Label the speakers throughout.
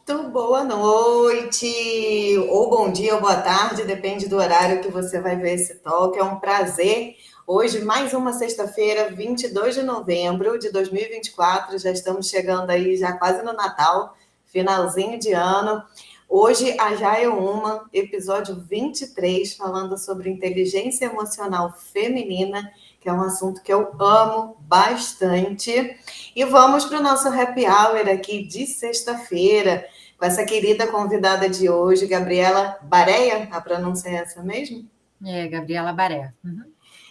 Speaker 1: Muito boa noite, ou bom dia, ou boa tarde, depende do horário que você vai ver esse talk. É um prazer. Hoje, mais uma sexta-feira, 22 de novembro de 2024. Já estamos chegando aí, já quase no Natal, finalzinho de ano. Hoje, a Jaia Uma, episódio 23, falando sobre inteligência emocional feminina, que é um assunto que eu amo bastante. E vamos para o nosso happy hour aqui de sexta-feira, com essa querida convidada de hoje, Gabriela Bareia, a pronúncia é essa mesmo?
Speaker 2: Gabriela Baré. Uhum.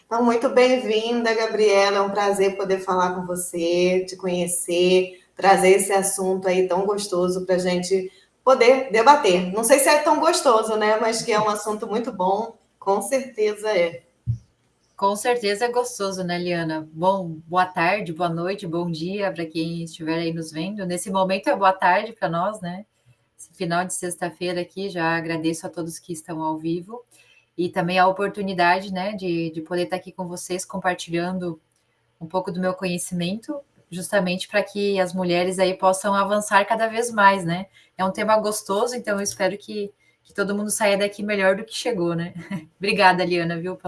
Speaker 1: Então, muito bem-vinda, Gabriela, é um prazer poder falar com você, te conhecer, trazer esse assunto aí tão gostoso para a gente poder debater. Não sei se é tão gostoso, né? Mas que é um assunto muito bom, com certeza é.
Speaker 2: Com certeza é gostoso, né, Liana? Bom, boa tarde, boa noite, bom dia para quem estiver aí nos vendo. Nesse momento é boa tarde para nós, né? Esse final de sexta-feira aqui, já agradeço a todos que estão ao vivo e também a oportunidade, né, de poder estar aqui com vocês compartilhando um pouco do meu conhecimento, justamente para que as mulheres aí possam avançar cada vez mais, né? É um tema gostoso, então eu espero que todo mundo saia daqui melhor do que chegou, né? Obrigada, Liana, viu,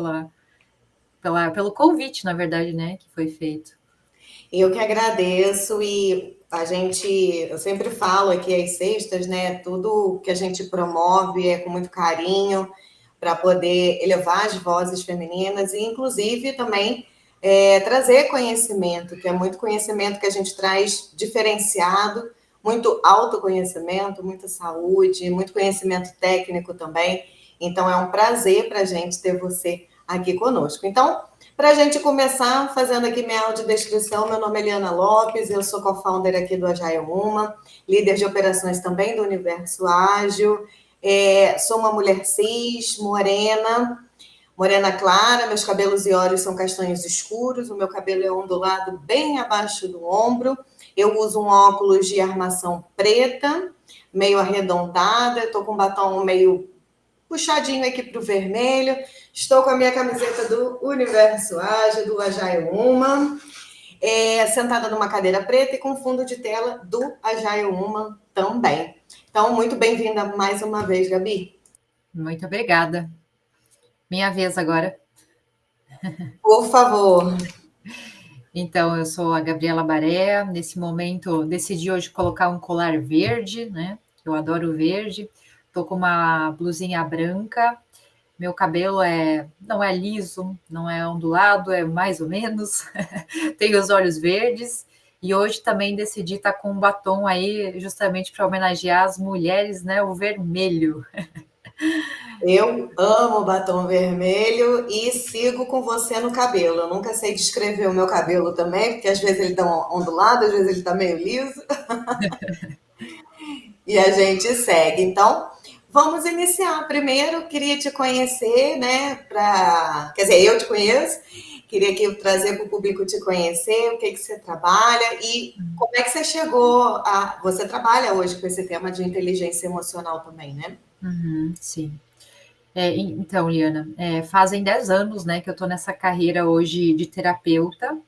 Speaker 2: pelo convite, na verdade, né, que foi feito.
Speaker 1: Eu que agradeço e eu sempre falo aqui às sextas, né? Tudo que a gente promove é com muito carinho para poder elevar as vozes femininas e, inclusive, também trazer conhecimento, que é muito conhecimento que a gente traz diferenciado, muito autoconhecimento, muita saúde, muito conhecimento técnico também. Então, é um prazer para a gente ter você aqui conosco. Então, para a gente começar, fazendo aqui minha audiodescrição, meu nome é Eliana Lopes, eu sou co-founder aqui do Agile Uma, líder de operações também do Universo Ágil, sou uma mulher cis, morena clara, meus cabelos e olhos são castanhos escuros, o meu cabelo é ondulado bem abaixo do ombro, eu uso um óculos de armação preta, meio arredondada, estou com um batom meio puxadinho aqui para o vermelho. Estou com a minha camiseta do Universo Ágil, do Agile Uma, sentada numa cadeira preta e com fundo de tela do Agile Uma também. Então, muito bem-vinda mais uma vez, Gabi.
Speaker 2: Muito obrigada. Minha vez agora.
Speaker 1: Por favor.
Speaker 2: Então, eu sou a Gabriela Baré. Nesse momento, decidi hoje colocar um colar verde, né? Eu adoro verde. Tô com uma blusinha branca. Meu cabelo não é liso, não é ondulado, é mais ou menos. Tenho os olhos verdes. E hoje também decidi estar com um batom aí, justamente para homenagear as mulheres, né? O vermelho.
Speaker 1: Eu amo batom vermelho e sigo com você no cabelo. Eu nunca sei descrever o meu cabelo também, porque às vezes ele está ondulado, às vezes ele está meio liso. E a gente segue. Então, vamos iniciar. Primeiro, queria te conhecer, né? Quer dizer, eu te conheço. Queria aqui trazer para o público te conhecer, o que você trabalha e como é que você chegou a. Você trabalha hoje com esse tema de inteligência emocional também, né?
Speaker 2: Uhum, sim. Então, Liana, fazem 10 anos, né, que eu estou nessa carreira hoje de terapeuta,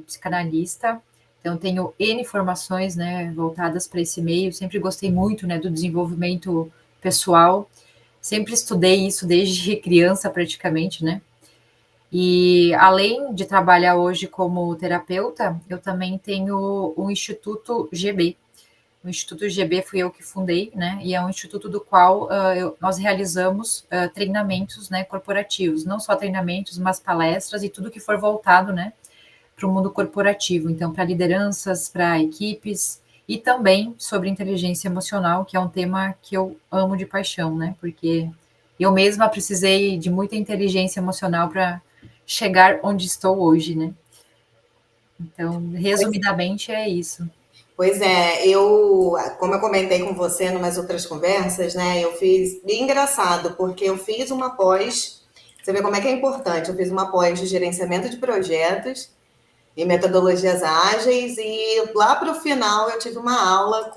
Speaker 2: psicanalista. Então, tenho N formações, né, voltadas para esse meio. Sempre gostei muito, né, do desenvolvimento pessoal. Sempre estudei isso desde criança, praticamente, né? E além de trabalhar hoje como terapeuta, eu também tenho o Instituto GB. O Instituto GB fui eu que fundei, né? E é um instituto do qual nós realizamos treinamentos, né, corporativos, não só treinamentos, mas palestras e tudo que for voltado, né, para o mundo corporativo. Então, para lideranças, para equipes e também sobre inteligência emocional, que é um tema que eu amo de paixão, né? Porque eu mesma precisei de muita inteligência emocional para chegar onde estou hoje, né? Então, resumidamente, é isso.
Speaker 1: Pois como eu comentei com você em umas outras conversas, né? Eu fiz, e engraçado, porque eu fiz uma pós, você vê como é que é importante, eu fiz uma pós de gerenciamento de projetos e metodologias ágeis, e lá para o final eu tive uma aula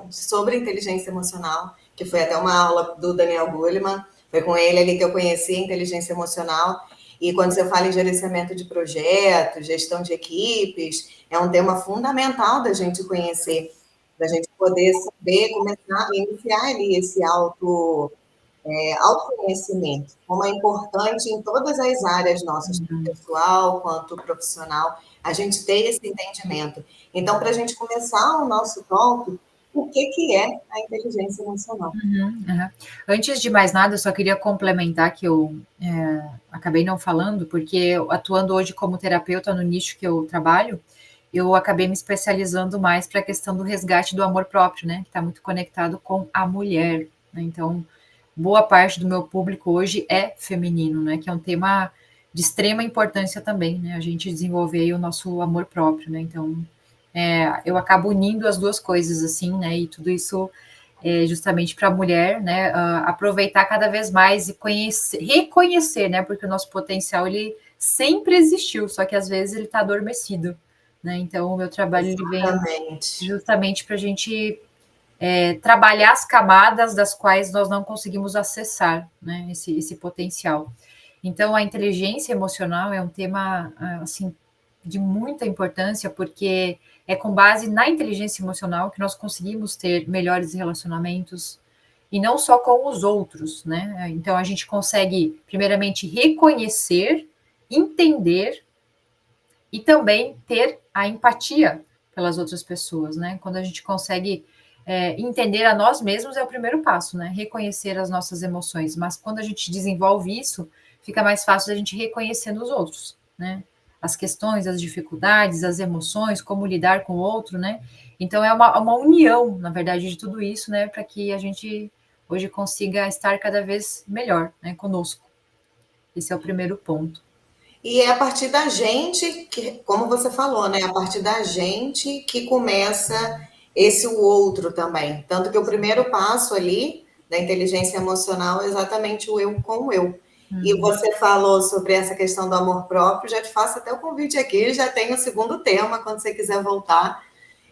Speaker 1: sobre inteligência emocional, que foi até uma aula do Daniel Goleman, foi com ele ali que eu conheci a inteligência emocional, e quando você fala em gerenciamento de projetos, gestão de equipes, é um tema fundamental da gente conhecer. para a gente poder saber, começar a iniciar ali esse autoconhecimento, como é importante em todas as áreas nossas, tanto pessoal quanto profissional, a gente ter esse entendimento. Então, para a gente começar o nosso tópico, o que é a inteligência emocional?
Speaker 2: Uhum. Antes de mais nada, eu só queria complementar que eu acabei não falando, porque eu, atuando hoje como terapeuta no nicho que eu trabalho, eu acabei me especializando mais para a questão do resgate do amor próprio, né? Que está muito conectado com a mulher, né? Então, boa parte do meu público hoje é feminino, né? Que é um tema de extrema importância também, né? A gente desenvolver aí o nosso amor próprio, né? Então, eu acabo unindo as duas coisas, assim, né? E tudo isso justamente para a mulher, né, aproveitar cada vez mais e conhecer, reconhecer, né, porque o nosso potencial ele sempre existiu, só que às vezes ele está adormecido, né? Então o meu trabalho ele vem
Speaker 1: Exatamente.
Speaker 2: justamente para a gente trabalhar as camadas das quais nós não conseguimos acessar, né, esse potencial. Então a inteligência emocional é um tema assim de muita importância porque é com base na inteligência emocional que nós conseguimos ter melhores relacionamentos e não só com os outros, né? Então a gente consegue primeiramente reconhecer, entender e também ter a empatia pelas outras pessoas, né? Quando a gente consegue entender a nós mesmos é o primeiro passo, né? Reconhecer as nossas emoções. Mas quando a gente desenvolve isso, fica mais fácil a gente reconhecer nos outros, né? As questões, as dificuldades, as emoções, como lidar com o outro, né? Então é uma união, na verdade, de tudo isso, né? Para que a gente hoje consiga estar cada vez melhor, né? Conosco. Esse é o primeiro ponto.
Speaker 1: E é a partir da gente, que, como você falou, né? A partir da gente que começa esse o outro também. Tanto que o primeiro passo ali da inteligência emocional é exatamente o eu com o eu. E você falou sobre essa questão do amor próprio, já te faço até o convite aqui, já tem o segundo tema, quando você quiser voltar,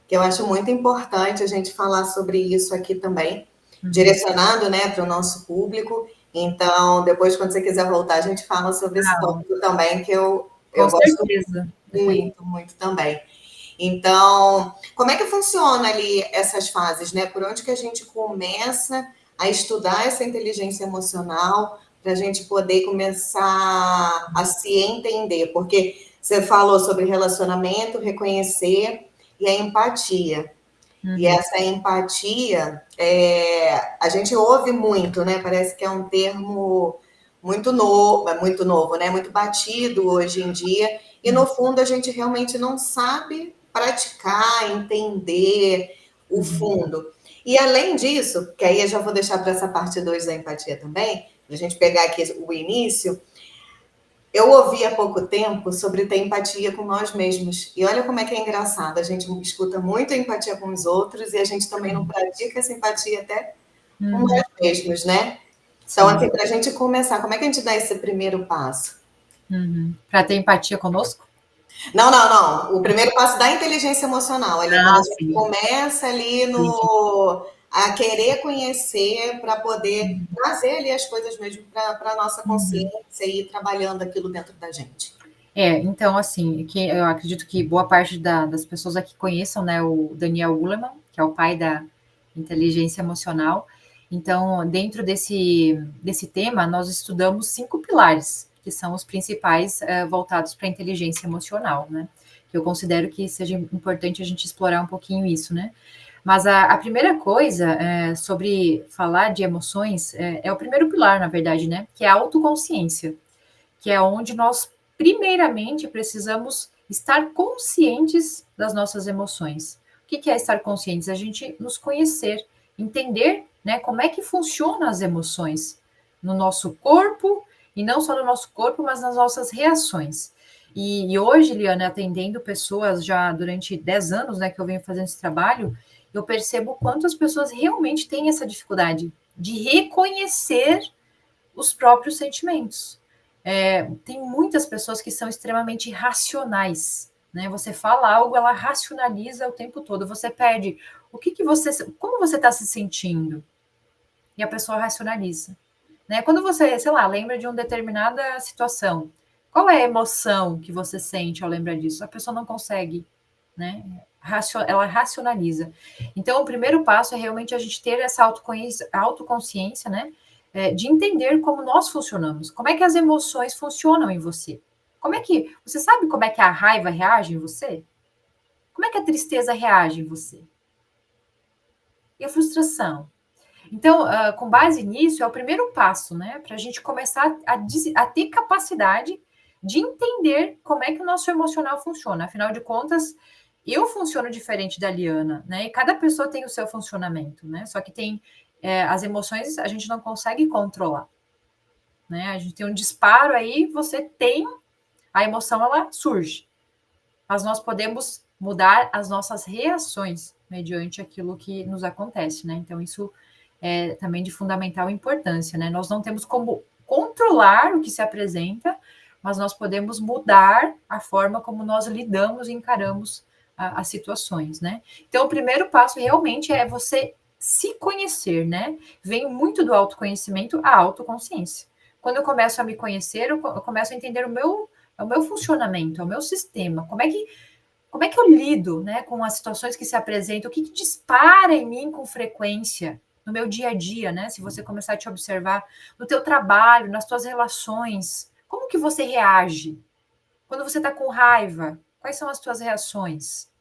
Speaker 1: que eu acho muito importante a gente falar sobre isso aqui também, direcionado, né, para o nosso público. Então, depois, quando você quiser voltar, a gente fala sobre esse
Speaker 2: Ah,
Speaker 1: tópico também, que eu
Speaker 2: com
Speaker 1: gosto
Speaker 2: certeza. Depois.
Speaker 1: muito, muito também. Então, como é que funciona ali essas fases, né? Por onde que a gente começa a estudar essa inteligência emocional para a gente poder começar a se entender? Porque você falou sobre relacionamento, reconhecer e a empatia. E
Speaker 2: Uhum.
Speaker 1: essa empatia, a gente ouve muito, né? Parece que é um termo muito novo, né? Muito batido hoje em dia. E no fundo a gente realmente não sabe praticar, entender o fundo. E além disso, que aí eu já vou deixar para essa parte 2 da empatia também, para a gente pegar aqui o início, eu ouvi há pouco tempo sobre ter empatia com nós mesmos. E olha como é que é engraçado. A gente escuta muito a empatia com os outros e a gente também não pratica essa empatia até com nós
Speaker 2: Uhum.
Speaker 1: mesmos, né? Então,
Speaker 2: Sim.
Speaker 1: assim, para a gente começar, como é que a gente dá esse primeiro passo?
Speaker 2: Uhum. Para ter empatia conosco?
Speaker 1: Não, não, não. O primeiro passo da inteligência emocional, ali, quando a
Speaker 2: Ah,
Speaker 1: gente
Speaker 2: sim.
Speaker 1: começa ali
Speaker 2: Entendi.
Speaker 1: no a querer conhecer para poder trazer ali as coisas mesmo para a nossa
Speaker 2: Uhum.
Speaker 1: consciência e ir trabalhando aquilo dentro da gente.
Speaker 2: Então, assim, que eu acredito que boa parte das pessoas aqui conheçam, né, o Daniel Goleman, que é o pai da inteligência emocional. Então, dentro desse tema, nós estudamos 5 pilares, que são os principais voltados para a inteligência emocional, né? Que eu considero que seja importante a gente explorar um pouquinho isso, né? Mas a primeira coisa sobre falar de emoções é o primeiro pilar, na verdade, né? Que é a autoconsciência, que é onde nós, primeiramente, precisamos estar conscientes das nossas emoções. O que é estar conscientes? A gente nos conhecer, entender, né, como é que funcionam as emoções no nosso corpo, e não só no nosso corpo, mas nas nossas reações. E hoje, Liana, atendendo pessoas já durante 10 anos, né, que eu venho fazendo esse trabalho, eu percebo quanto as pessoas realmente têm essa dificuldade de reconhecer os próprios sentimentos. Tem muitas pessoas que são extremamente racionais, né? Você fala algo, ela racionaliza o tempo todo. Você perde como você está se sentindo? E a pessoa racionaliza, né? Quando você, sei lá, lembra de uma determinada situação, qual é a emoção que você sente ao lembrar disso? A pessoa não consegue, né? ela racionaliza. Então, o primeiro passo é realmente a gente ter essa autoconsciência, né? De entender como nós funcionamos. Como é que as emoções funcionam em você? Você sabe como é que a raiva reage em você? Como é que a tristeza reage em você? E a frustração? Então, com base nisso, é o primeiro passo, né? Para a gente começar a ter capacidade de entender como é que o nosso emocional funciona. Afinal de contas, eu funciono diferente da Liana, né? E cada pessoa tem o seu funcionamento, né? Só que tem as emoções a gente não consegue controlar, né? A gente tem um disparo aí, você tem a emoção, ela surge. Mas nós podemos mudar as nossas reações mediante aquilo que nos acontece, né? Então, isso é também de fundamental importância, né? Nós não temos como controlar o que se apresenta, mas nós podemos mudar a forma como nós lidamos e encaramos as situações, né? Então, o primeiro passo realmente é você se conhecer, né? Vem muito do autoconhecimento à autoconsciência. Quando eu começo a me conhecer, eu começo a entender o meu funcionamento, o meu sistema, como é que eu lido, né, com as situações que se apresentam, o que dispara em mim com frequência no meu dia a dia, né? Se você começar a te observar no teu trabalho, nas tuas relações, como que você reage? Quando você está com raiva, quais são as tuas reações?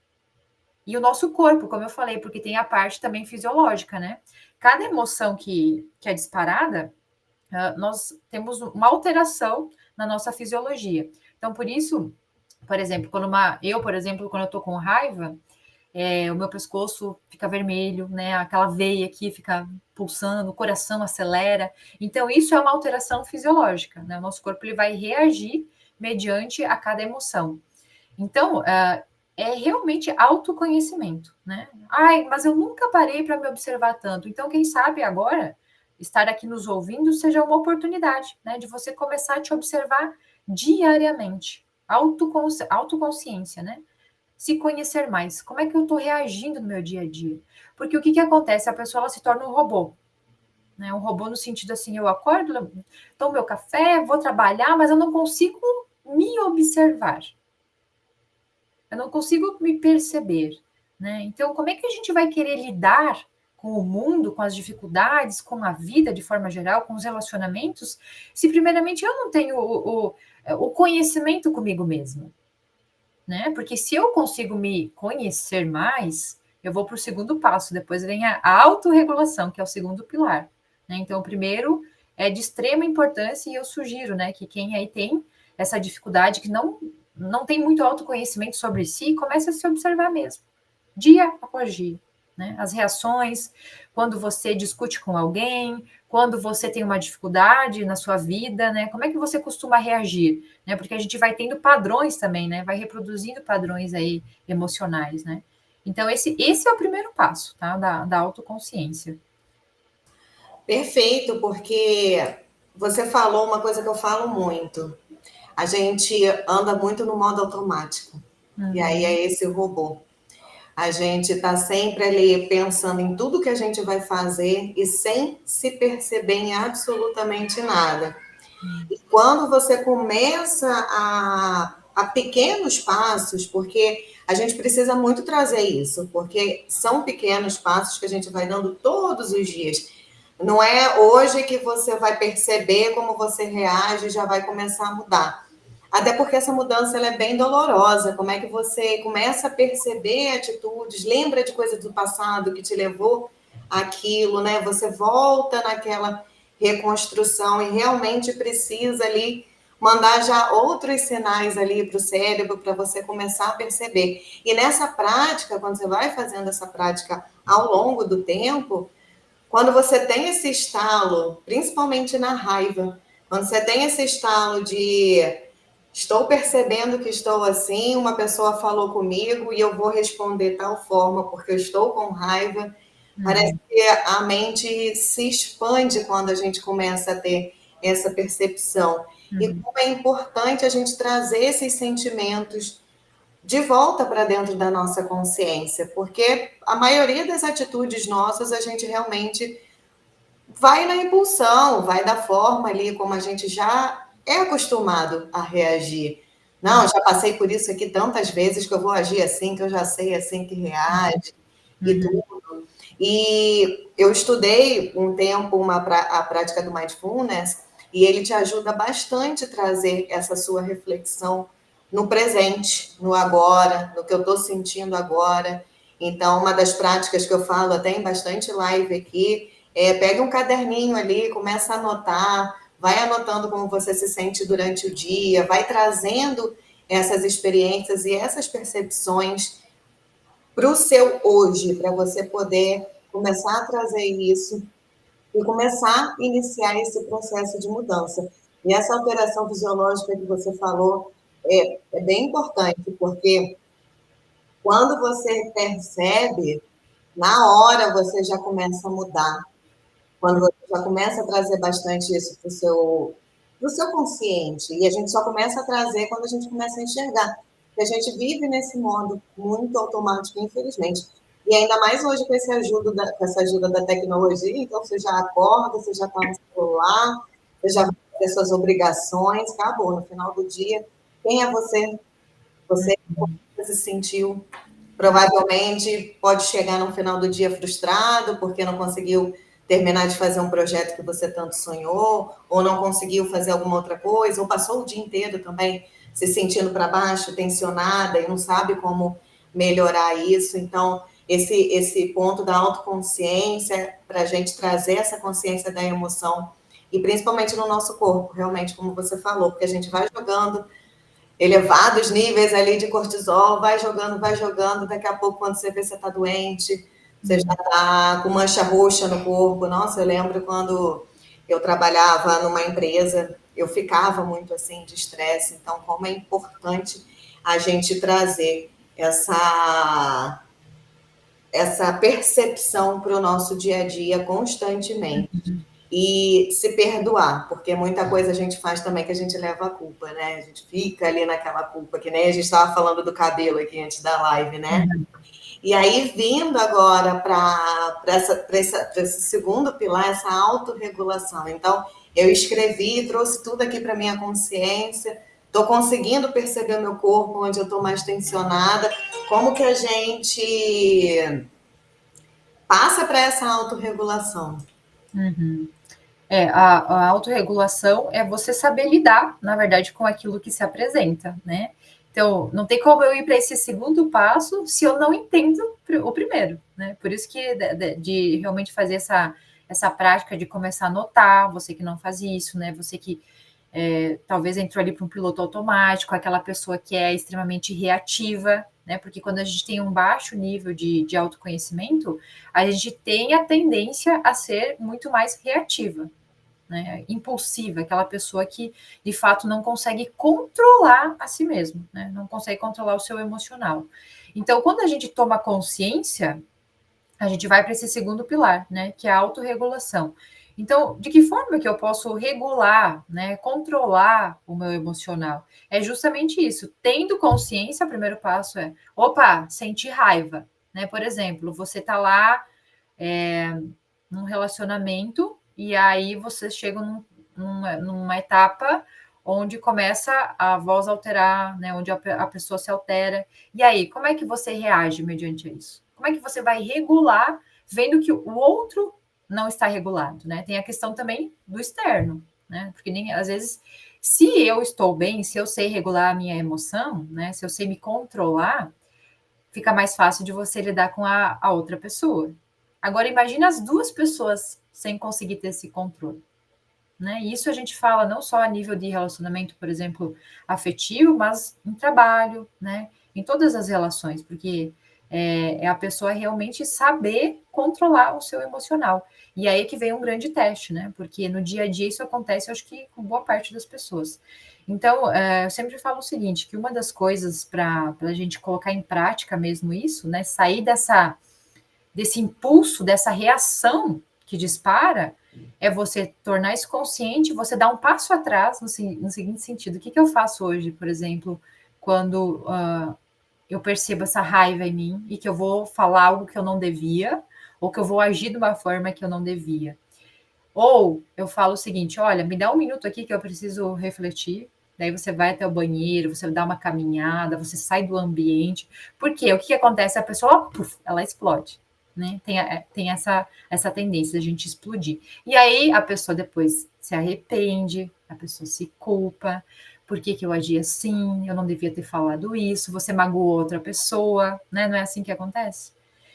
Speaker 2: E o nosso corpo, como eu falei, porque tem a parte também fisiológica, né? Cada emoção que é disparada, nós temos uma alteração na nossa fisiologia. Então, por isso, por exemplo, por exemplo, quando eu tô com raiva, o meu pescoço fica vermelho, né? Aquela veia aqui fica pulsando, o coração acelera. Então, isso é uma alteração fisiológica, né? O nosso corpo ele vai reagir mediante a cada emoção. Então, é realmente autoconhecimento, né? Ai, mas eu nunca parei para me observar tanto. Então, quem sabe agora estar aqui nos ouvindo seja uma oportunidade, né? De você começar a te observar diariamente. Autoconsciência, né? Se conhecer mais. Como é que eu estou reagindo no meu dia a dia? Porque o que acontece? A pessoa ela se torna um robô. Né? Um robô no sentido assim, eu acordo, tomo meu café, vou trabalhar, mas eu não consigo me observar. Eu não consigo me perceber. Né? Então, como é que a gente vai querer lidar com o mundo, com as dificuldades, com a vida de forma geral, com os relacionamentos, se primeiramente eu não tenho o conhecimento comigo mesma? Né? Porque se eu consigo me conhecer mais, eu vou para o segundo passo, depois vem a autorregulação, que é o segundo pilar. Né? Então, o primeiro é de extrema importância e eu sugiro, né, que quem aí tem essa dificuldade, que não tem muito autoconhecimento sobre si, comece a se observar mesmo, dia após dia. Né? As reações, quando você discute com alguém, quando você tem uma dificuldade na sua vida, né? Como é que você costuma reagir? Né? Porque a gente vai tendo padrões também, né? Vai reproduzindo padrões aí emocionais, né? Então, esse é o primeiro passo, tá? Da autoconsciência.
Speaker 1: Perfeito, porque você falou uma coisa que eu falo muito. A gente anda muito no modo automático. E aí é esse robô. A gente está sempre ali pensando em tudo que a gente vai fazer e sem se perceber em absolutamente nada. E quando você começa a pequenos passos, porque a gente precisa muito trazer isso, porque são pequenos passos que a gente vai dando todos os dias. Não é hoje que você vai perceber como você reage e já vai começar a mudar. Até porque essa mudança ela é bem dolorosa. Como é que você começa a perceber atitudes, lembra de coisas do passado que te levou àquilo, né? Você volta naquela reconstrução e realmente precisa ali mandar já outros sinais ali para o cérebro para você começar a perceber. E nessa prática, quando você vai fazendo essa prática ao longo do tempo, quando você tem esse estalo, principalmente na raiva, quando você tem esse estalo de estou percebendo que estou assim, uma pessoa falou comigo e eu vou responder tal forma porque eu estou com raiva. Parece que a mente se expande quando a gente começa a ter essa percepção. E como é importante a gente trazer esses sentimentos de volta para dentro da nossa consciência, porque a maioria das atitudes nossas a gente realmente vai na impulsão, vai da forma ali como a gente já é acostumado a reagir. Não, já passei por isso aqui tantas vezes que eu vou agir assim, que eu já sei assim que reage e
Speaker 2: Uhum.
Speaker 1: tudo. E eu estudei um tempo a prática do mindfulness e ele te ajuda bastante a trazer essa sua reflexão no presente, no agora, no que eu estou sentindo agora. Então, uma das práticas que eu falo até em bastante live aqui é pegue um caderninho ali, começa a anotar, vai anotando como você se sente durante o dia, vai trazendo essas experiências e essas percepções para o seu hoje, para você poder começar a trazer isso e começar a iniciar esse processo de mudança. E essa alteração fisiológica que você falou é bem importante, porque quando você percebe, na hora você já começa a mudar. Quando você já começa a trazer bastante isso para o seu consciente. E a gente só começa a trazer quando a gente começa a enxergar. Porque a gente vive nesse modo muito automático, infelizmente. E ainda mais hoje com essa ajuda da tecnologia, então você já acorda, você já está no celular, você já vai fazer suas obrigações, acabou. No final do dia, quem é você? Você se sentiu provavelmente pode chegar no final do dia frustrado porque não conseguiu terminar de fazer um projeto que você tanto sonhou, ou não conseguiu fazer alguma outra coisa, ou passou o dia inteiro também se sentindo para baixo, tensionada e não sabe como melhorar isso. Então, esse ponto da autoconsciência, para a gente trazer essa consciência da emoção, e principalmente no nosso corpo, realmente, como você falou, porque a gente vai jogando elevados níveis ali de cortisol, vai jogando, daqui a pouco, quando você vê, você está doente, você já está com mancha roxa no corpo. Nossa, eu lembro quando eu trabalhava numa empresa, eu ficava muito assim de estresse, então como é importante a gente trazer essa percepção para o nosso dia a dia constantemente e se perdoar, porque muita coisa a gente faz também que a gente leva a culpa, né? A gente fica ali naquela culpa, que nem a gente estava falando do cabelo aqui antes da live, né?
Speaker 2: Uhum.
Speaker 1: E aí, vindo agora para esse segundo pilar, essa autorregulação. Então, eu escrevi, trouxe tudo aqui para minha consciência, estou conseguindo perceber o meu corpo, onde eu estou mais tensionada, como que a gente passa para essa autorregulação.
Speaker 2: Uhum. A autorregulação é você saber lidar, na verdade, com aquilo que se apresenta, né? Então, não tem como eu ir para esse segundo passo se eu não entendo o primeiro, né? Por isso que de realmente fazer essa prática de começar a notar, você que não faz isso, né? Você que talvez entrou ali para um piloto automático, aquela pessoa que é extremamente reativa, né? Porque quando a gente tem um baixo nível de autoconhecimento, a gente tem a tendência a ser muito mais reativa, né, impulsiva, aquela pessoa que de fato não consegue controlar a si mesmo, né, não consegue controlar o seu emocional. Então, quando a gente toma consciência, a gente vai para esse segundo pilar, né, que é a autorregulação. Então, de que forma que eu posso regular, né, controlar o meu emocional? É justamente isso. Tendo consciência, o primeiro passo é, opa, sentir raiva, né? Por exemplo, você está lá num relacionamento e aí você chega numa etapa onde começa a voz alterar, né, onde a pessoa se altera. E aí, como é que você reage mediante isso? Como é que você vai regular, vendo que o outro não está regulado, né? Tem a questão também do externo, né? Porque nem às vezes, se eu estou bem, se eu sei regular a minha emoção, né? Se eu sei me controlar, fica mais fácil de você lidar com a outra pessoa. Agora, imagina as duas pessoas sem conseguir ter esse controle. Né? E isso a gente fala não só a nível de relacionamento, por exemplo, afetivo, mas em trabalho, né? Em todas as relações, porque é a pessoa realmente saber controlar o seu emocional. E aí que vem um grande teste, né? Porque no dia a dia isso acontece, eu acho que com boa parte das pessoas. Então, eu sempre falo o seguinte, que uma das coisas para a gente colocar em prática mesmo isso, né? Sair desse impulso, dessa reação que dispara, é você tornar isso consciente, você dar um passo atrás no seguinte sentido. O que eu faço hoje, por exemplo, quando eu percebo essa raiva em mim e que eu vou falar algo que eu não devia, ou que eu vou agir de uma forma que eu não devia? Ou eu falo o seguinte, olha, me dá um minuto aqui que eu preciso refletir, Daí você vai até o banheiro, você dá uma caminhada, você sai do ambiente. Por quê? O que acontece? A pessoa, puf, ela explode, né? Tem essa tendência de a gente explodir. E aí a pessoa depois se arrepende, a pessoa se culpa. Por que que eu agi assim? Eu não devia ter falado isso. Você magoou outra pessoa, né? Não é assim que acontece?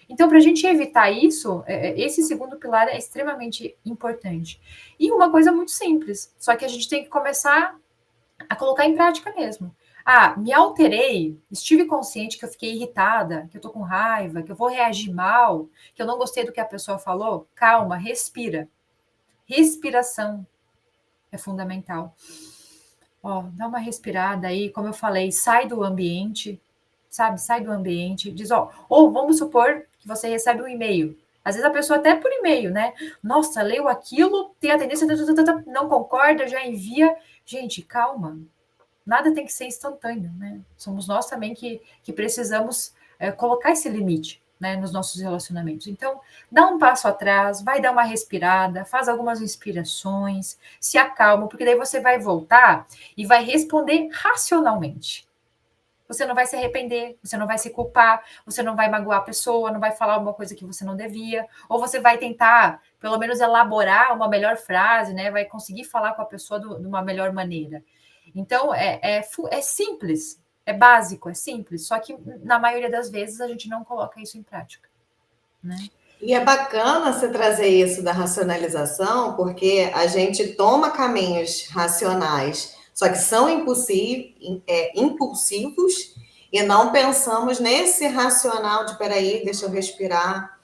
Speaker 2: Então, para a gente evitar isso, esse segundo pilar é extremamente importante. E uma coisa muito simples, só que a gente tem que começar a colocar em prática mesmo. Ah, me alterei, estive consciente que eu fiquei irritada, que eu tô com raiva, que eu vou reagir mal, que eu não gostei do que a pessoa falou. Calma, respira. Respiração é fundamental. Ó, dá uma respirada aí, como eu falei, sai do ambiente, sabe? Sai do ambiente, diz, ó, ou vamos supor que você recebe um e-mail. Às vezes a pessoa até por e-mail, né? Nossa, leu aquilo, tem a tendência, não concorda, já envia. Gente, calma, nada tem que ser instantâneo, né? Somos nós também que precisamos colocar esse limite, né, nos nossos relacionamentos. Então, dá um passo atrás, vai dar uma respirada, faz algumas inspirações, se acalma, porque daí você vai voltar e vai responder racionalmente. Você não vai se arrepender, você não vai se culpar, você não vai magoar a pessoa, não vai falar uma coisa que você não devia, ou você vai tentar, pelo menos, elaborar uma melhor frase, né? Vai conseguir falar com a pessoa de uma melhor maneira. Então, é simples, é básico, é simples, só que na maioria das vezes a gente não coloca isso em prática, né?
Speaker 1: E é bacana você trazer isso da racionalização, porque a gente toma caminhos racionais, só que são impulsivos, e não pensamos nesse racional de peraí, deixa eu respirar,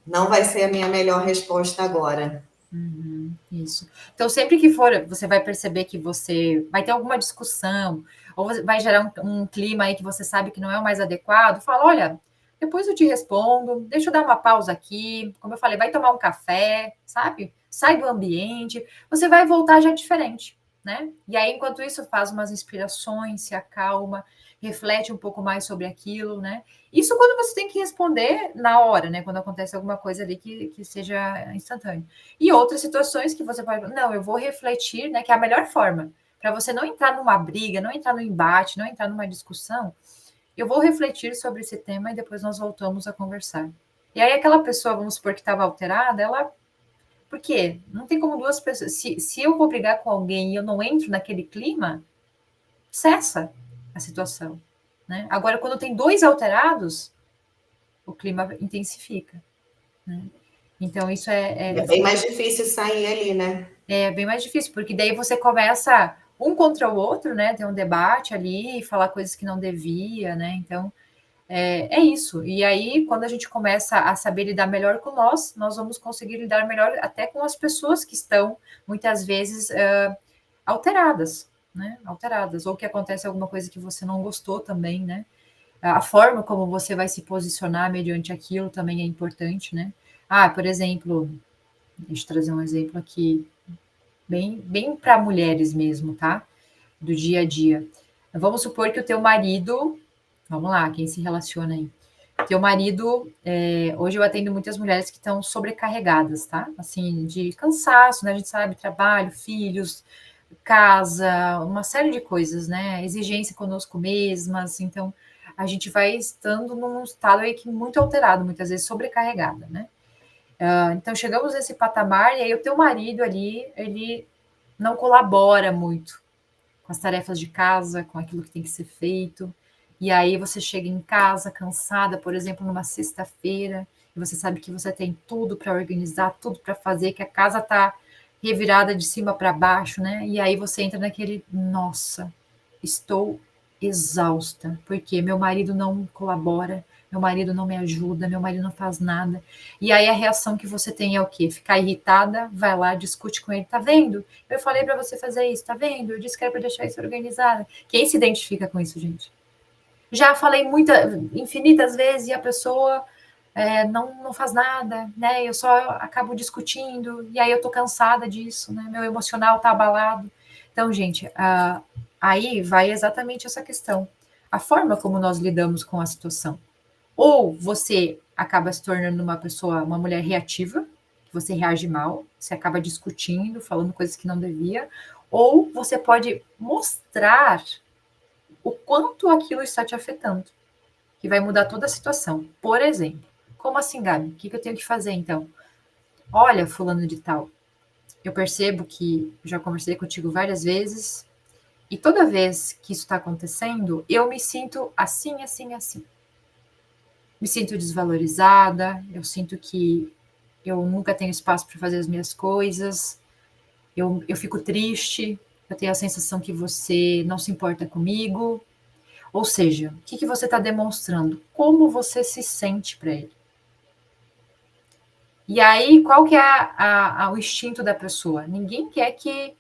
Speaker 1: não vai ser a minha melhor resposta agora.
Speaker 2: Uhum, isso. Então, sempre que for, você vai perceber que você vai ter alguma discussão, ou vai gerar um clima aí que você sabe que não é o mais adequado, fala, olha, depois eu te respondo, deixa eu dar uma pausa aqui, como eu falei, vai tomar um café, sabe? Sai do ambiente, você vai voltar já diferente, né? E aí, enquanto isso, faz umas inspirações, se acalma, reflete um pouco mais sobre aquilo, né? Isso quando você tem que responder na hora, né? Quando acontece alguma coisa ali que seja instantâneo. E outras situações que você pode, não, eu vou refletir, né, que é a melhor forma, para você não entrar numa briga, não entrar no embate, não entrar numa discussão, eu vou refletir sobre esse tema e depois nós voltamos a conversar. E aí aquela pessoa, vamos supor que estava alterada, ela, por quê? Não tem como duas pessoas, se eu vou brigar com alguém e eu não entro naquele clima, cessa a situação, né? Agora, quando tem dois alterados, o clima intensifica, né? Então, isso
Speaker 1: É bem mais difícil sair ali, né?
Speaker 2: É bem mais difícil, porque daí você começa um contra o outro, né? Ter um debate ali, falar coisas que não devia, né? Então, é isso. E aí, quando a gente começa a saber lidar melhor com nós vamos conseguir lidar melhor até com as pessoas que estão, muitas vezes, alteradas, né? Alteradas. Ou que acontece alguma coisa que você não gostou também, né? A forma como você vai se posicionar mediante aquilo também é importante, né? Ah, por exemplo, deixa eu trazer um exemplo aqui bem para mulheres mesmo, tá? Do dia a dia. Vamos supor que o teu marido, vamos lá, quem se relaciona aí? Teu marido, hoje eu atendo muitas mulheres que estão sobrecarregadas, tá? Assim, de cansaço, né? A gente sabe, trabalho, filhos, casa, uma série de coisas, né? Exigência conosco mesmas, então a gente vai estando num estado aí que muito alterado, muitas vezes sobrecarregada, né? Então chegamos nesse patamar e aí o teu marido ali, ele não colabora muito com as tarefas de casa, com aquilo que tem que ser feito. E aí você chega em casa cansada, por exemplo, numa sexta-feira, e você sabe que você tem tudo para organizar, tudo para fazer, que a casa tá revirada de cima para baixo, né? E aí você entra naquele, nossa, estou exausta, porque meu marido não colabora, meu marido não me ajuda, meu marido não faz nada. E aí a reação que você tem é o quê? Ficar irritada, vai lá, discute com ele, tá vendo? Eu falei para você fazer isso, tá vendo? Eu disse que era para deixar isso organizado. Quem se identifica com isso, gente? Já falei infinitas vezes e a pessoa não faz nada, né? Eu só acabo discutindo e aí eu tô cansada disso, né? Meu emocional tá abalado. Então, gente, aí vai exatamente essa questão. A forma como nós lidamos com a situação. Ou você acaba se tornando uma pessoa, uma mulher reativa, você reage mal, você acaba discutindo, falando coisas que não devia, ou você pode mostrar o quanto aquilo está te afetando, que vai mudar toda a situação. Por exemplo, como assim, Gabi? O que eu tenho que fazer então? Olha, fulano de tal, eu percebo que já conversei contigo várias vezes, e toda vez que isso está acontecendo, eu me sinto assim, assim, assim. Me sinto desvalorizada, eu sinto que eu nunca tenho espaço para fazer as minhas coisas, eu fico triste, eu tenho a sensação que você não se importa comigo. Ou seja, o que você está demonstrando? Como você se sente para ele? E aí, qual que é o instinto da pessoa? Ninguém quer que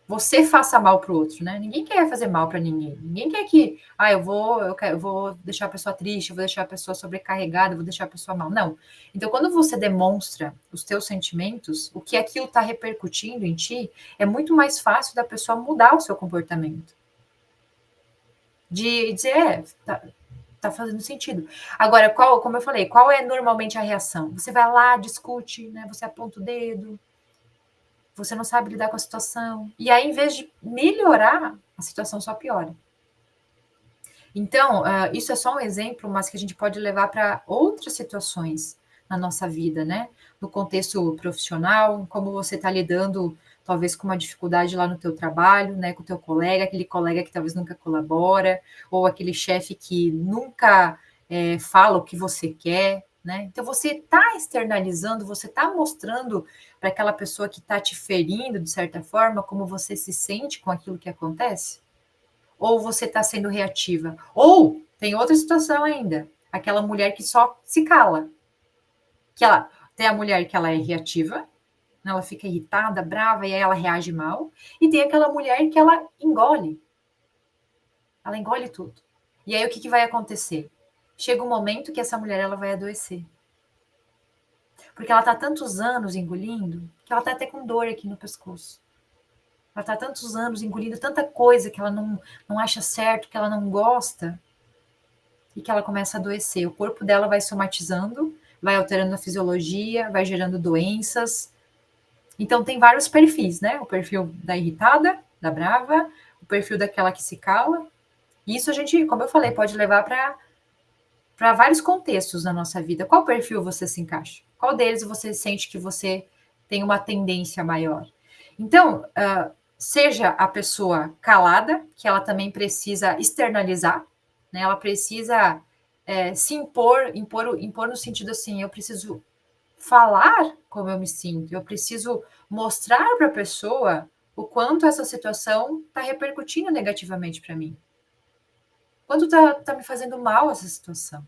Speaker 2: você faça mal para o outro, né? Ninguém quer fazer mal para ninguém. Ninguém quer que, eu vou deixar a pessoa triste, eu vou deixar a pessoa sobrecarregada, eu vou deixar a pessoa mal. Não. Então, quando você demonstra os teus sentimentos, o que aquilo está repercutindo em ti, é muito mais fácil da pessoa mudar o seu comportamento. De dizer, tá fazendo sentido. Agora, como eu falei, qual é normalmente a reação? Você vai lá, discute, né? Você aponta o dedo, você não sabe lidar com a situação. E aí, em vez de melhorar, a situação só piora. Então, isso é só um exemplo, mas que a gente pode levar para outras situações na nossa vida, né? No contexto profissional, como você está lidando, talvez, com uma dificuldade lá no teu trabalho, né? Com o teu colega, aquele colega que talvez nunca colabora, ou aquele chefe que nunca fala o que você quer, né? Então, você está externalizando, você está mostrando para aquela pessoa que está te ferindo, de certa forma, como você se sente com aquilo que acontece? Ou você está sendo reativa? Ou tem outra situação ainda, aquela mulher que só se cala. Que ela tem a mulher que ela é reativa, ela fica irritada, brava, e aí ela reage mal. E tem aquela mulher que ela engole. Ela engole tudo. E aí o que vai acontecer? Chega um momento que essa mulher ela vai adoecer. Porque ela está tantos anos engolindo, que ela está até com dor aqui no pescoço. Ela está tantos anos engolindo tanta coisa que ela não acha certo, que ela não gosta, e que ela começa a adoecer. O corpo dela vai somatizando, vai alterando a fisiologia, vai gerando doenças. Então, tem vários perfis, né? O perfil da irritada, da brava, o perfil daquela que se cala. E isso a gente, como eu falei, pode levar para vários contextos na nossa vida. Qual perfil você se encaixa? Qual deles você sente que você tem uma tendência maior? Então, seja a pessoa calada, que ela também precisa externalizar, né? Ela precisa se impor no sentido assim, eu preciso falar como eu me sinto, eu preciso mostrar para a pessoa o quanto essa situação está repercutindo negativamente para mim. Quanto tá me fazendo mal essa situação.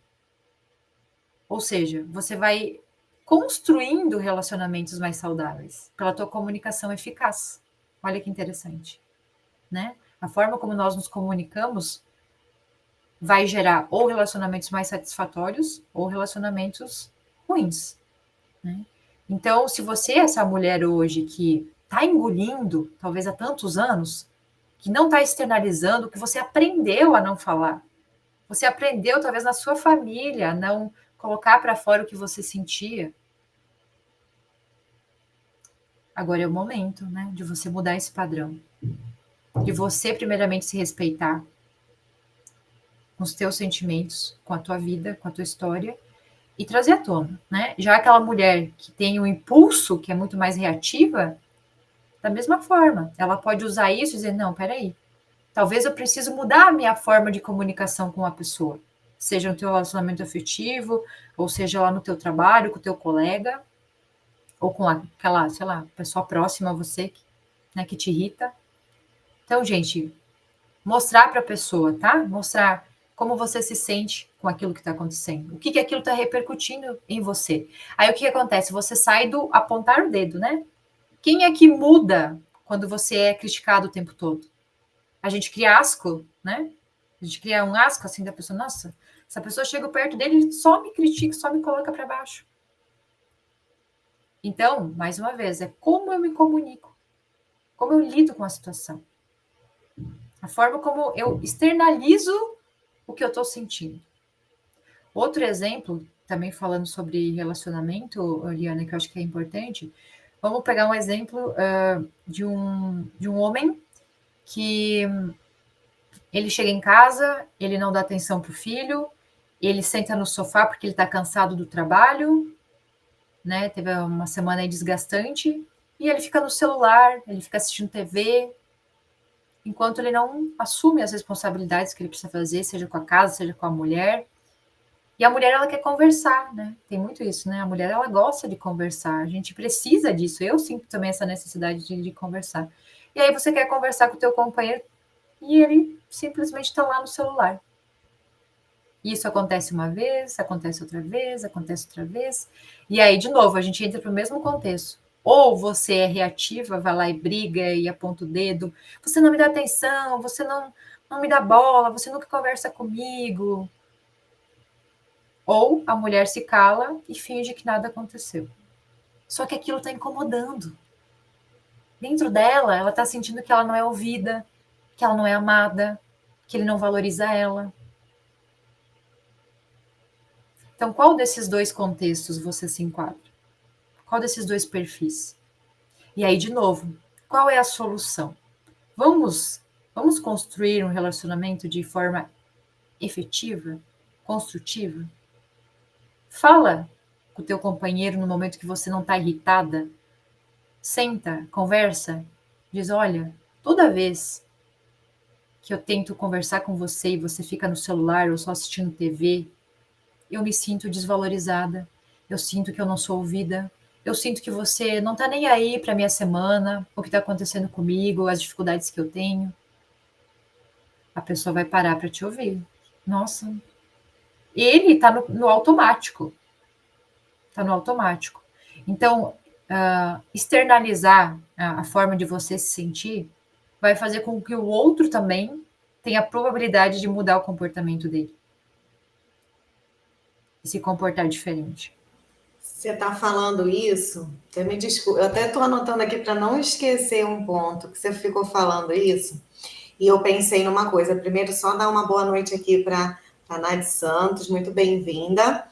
Speaker 2: Ou seja, você vai construindo relacionamentos mais saudáveis pela tua comunicação eficaz. Olha que interessante, né? A forma como nós nos comunicamos vai gerar ou relacionamentos mais satisfatórios ou relacionamentos ruins, né? Então, se você é essa mulher hoje que está engolindo, talvez há tantos anos, que não está externalizando, que você aprendeu a não falar, você aprendeu talvez na sua família a não colocar para fora o que você sentia. Agora é o momento, né, de você mudar esse padrão. De você primeiramente se respeitar com os teus sentimentos, com a tua vida, com a tua história e trazer à tona, né? Já aquela mulher que tem um impulso que é muito mais reativa, da mesma forma, ela pode usar isso e dizer, não, peraí, talvez eu preciso mudar a minha forma de comunicação com a pessoa, seja no teu relacionamento afetivo, ou seja lá no teu trabalho, com o teu colega, ou com aquela, sei lá, pessoa próxima a você, né, que te irrita. Então, gente, mostrar para a pessoa, tá? Mostrar como você se sente com aquilo que está acontecendo. O que aquilo está repercutindo em você. Aí o que acontece? Você sai do apontar o dedo, né? Quem é que muda quando você é criticado o tempo todo? A gente cria asco, né? A gente cria um asco assim da pessoa. Nossa, essa pessoa chega perto dele, ele só me critica, só me coloca para baixo. Então, mais uma vez, é como eu me comunico, como eu lido com a situação, a forma como eu externalizo o que eu estou sentindo. Outro exemplo também falando sobre relacionamento, Liana, que eu acho que é importante, vamos pegar um exemplo de um homem que ele chega em casa, ele não dá atenção para o filho, ele senta no sofá porque ele está cansado do trabalho, né? Teve uma semana aí desgastante, e ele fica no celular, ele fica assistindo TV, enquanto ele não assume as responsabilidades que ele precisa fazer, seja com a casa, seja com a mulher. E a mulher, ela quer conversar, né? Tem muito isso, né? A mulher, ela gosta de conversar. A gente precisa disso. Eu sinto também essa necessidade de conversar. E aí você quer conversar com o teu companheiro e ele simplesmente está lá no celular. Isso acontece uma vez, acontece outra vez, acontece outra vez. E aí, de novo, a gente entra para o mesmo contexto. Ou você é reativa, vai lá e briga e aponta o dedo. Você não me dá atenção, você não me dá bola, você nunca conversa comigo. Ou a mulher se cala e finge que nada aconteceu. Só que aquilo está incomodando. Dentro dela, ela está sentindo que ela não é ouvida, que ela não é amada, que ele não valoriza ela. Então, qual desses dois contextos você se enquadra? Qual desses dois perfis? E aí, de novo, qual é a solução? Vamos construir um relacionamento de forma efetiva, construtiva? Fala com o teu companheiro no momento que você não está irritada. Senta, conversa, diz, olha, toda vez que eu tento conversar com você e você fica no celular ou só assistindo TV, eu me sinto desvalorizada, eu sinto que eu não sou ouvida, eu sinto que você não tá nem aí para minha semana, o que está acontecendo comigo, as dificuldades que eu tenho. A pessoa vai parar para te ouvir. Nossa, ele está no automático. Está no automático. Então, externalizar a forma de você se sentir vai fazer com que o outro também tenha a probabilidade de mudar o comportamento dele e se comportar diferente.
Speaker 1: Você está falando isso, você me desculpa, eu até estou anotando aqui para não esquecer um ponto que você ficou falando isso, e eu pensei numa coisa. Primeiro, só dar uma boa noite aqui para a Nath Santos, muito bem-vinda.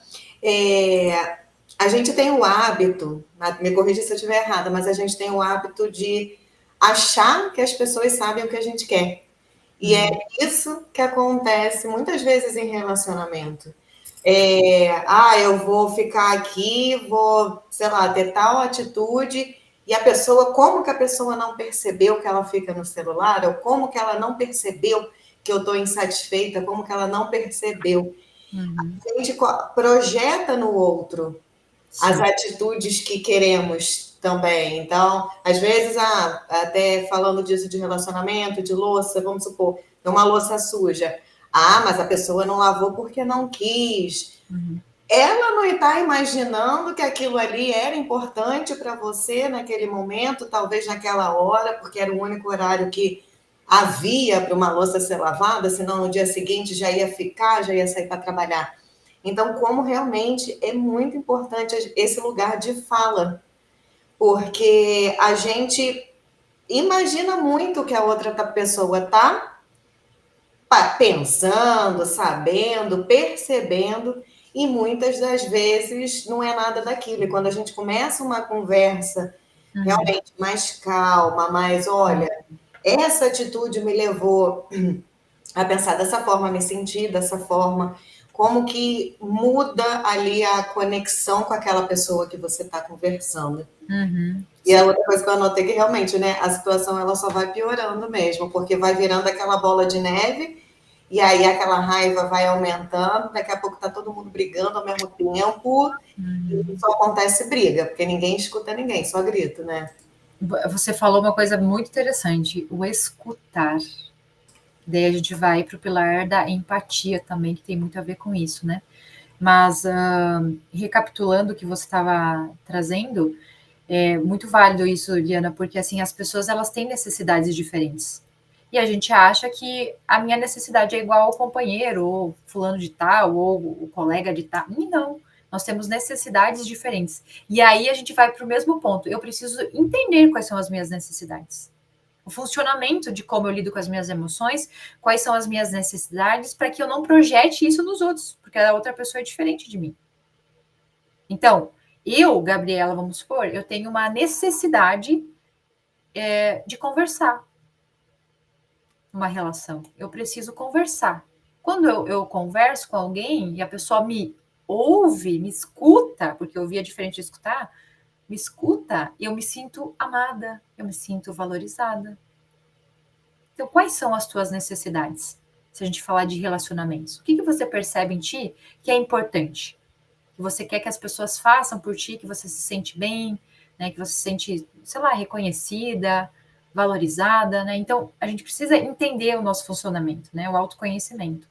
Speaker 1: A gente tem o hábito, me corrija se eu estiver errada, mas a gente tem o hábito de achar que as pessoas sabem o que a gente quer. E é isso que acontece muitas vezes em relacionamento. Eu vou ficar aqui, vou, sei lá, ter tal atitude, e a pessoa, como que a pessoa não percebeu que ela fica no celular, ou como que ela não percebeu que eu estou insatisfeita, como que ela não percebeu. A gente projeta no outro as atitudes que queremos também. Então, às vezes, até falando disso de relacionamento, de louça, vamos supor, tem uma louça suja. Mas a pessoa não lavou porque não quis. Ela não está imaginando que aquilo ali era importante para você naquele momento, talvez naquela hora, porque era o único horário que havia para uma louça ser lavada, senão no dia seguinte já ia ficar, já ia sair para trabalhar. Então, como realmente é muito importante esse lugar de fala, porque a gente imagina muito o que a outra pessoa está pensando, sabendo, percebendo, e muitas das vezes não é nada daquilo. E quando a gente começa uma conversa realmente mais calma, mais, olha, essa atitude me levou a pensar dessa forma, a me sentir dessa forma, como que muda ali a conexão com aquela pessoa que você está conversando. E a outra coisa que eu anotei que realmente, né, a situação ela só vai piorando mesmo, porque vai virando aquela bola de neve, e aí aquela raiva vai aumentando, daqui a pouco tá todo mundo brigando ao mesmo tempo, e só acontece briga, porque ninguém escuta ninguém, só grito, né?
Speaker 2: Você falou uma coisa muito interessante, o escutar. Daí a gente vai para o pilar da empatia também, que tem muito a ver com isso, né? Mas, recapitulando o que você estava trazendo, é muito válido isso, Liana, porque assim, as pessoas elas têm necessidades diferentes. E a gente acha que a minha necessidade é igual ao companheiro, ou fulano de tal, ou o colega de tal. E não, nós temos necessidades diferentes. E aí a gente vai para o mesmo ponto. Eu preciso entender quais são as minhas necessidades. O funcionamento de como eu lido com as minhas emoções, quais são as minhas necessidades, para que eu não projete isso nos outros, porque a outra pessoa é diferente de mim. Então, Gabriela, vamos supor, eu tenho uma necessidade de conversar uma relação. Eu preciso conversar. Quando eu converso com alguém e a pessoa me ouve, me escuta, porque ouvir é diferente de escutar, me escuta, eu me sinto amada, eu me sinto valorizada. Então, quais são as tuas necessidades? Se a gente falar de relacionamentos, o que você percebe em ti que é importante? Que você quer que as pessoas façam por ti, que você se sente bem, né? Que você se sente, sei lá, reconhecida, valorizada, né? Então, a gente precisa entender o nosso funcionamento, né? O autoconhecimento.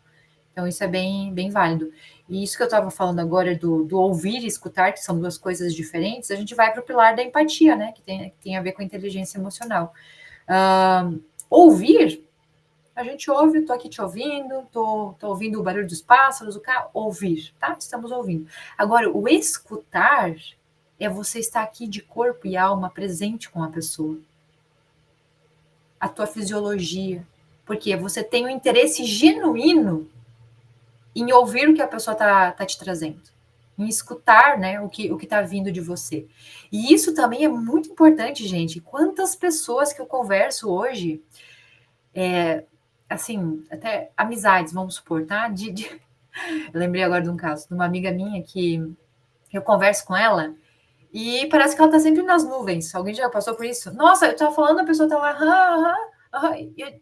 Speaker 2: Então, isso é bem válido. E isso que eu estava falando agora do ouvir e escutar, que são duas coisas diferentes, a gente vai para o pilar da empatia, né? Que tem a ver com a inteligência emocional. Ouvir, a gente ouve, estou aqui te ouvindo, estou ouvindo o barulho dos pássaros, o carro, ouvir, tá? Estamos ouvindo. Agora, o escutar é você estar aqui de corpo e alma presente com a pessoa. A tua fisiologia. Porque você tem um interesse genuíno em ouvir o que a pessoa tá te trazendo, em escutar, né, o que está vindo de você. E isso também é muito importante, gente. Quantas pessoas que eu converso hoje, assim, até amizades, vamos supor, tá? Eu lembrei agora de um caso, de uma amiga minha que eu converso com ela e parece que ela tá sempre nas nuvens. Alguém já passou por isso? Nossa, eu tava falando, a pessoa tá lá,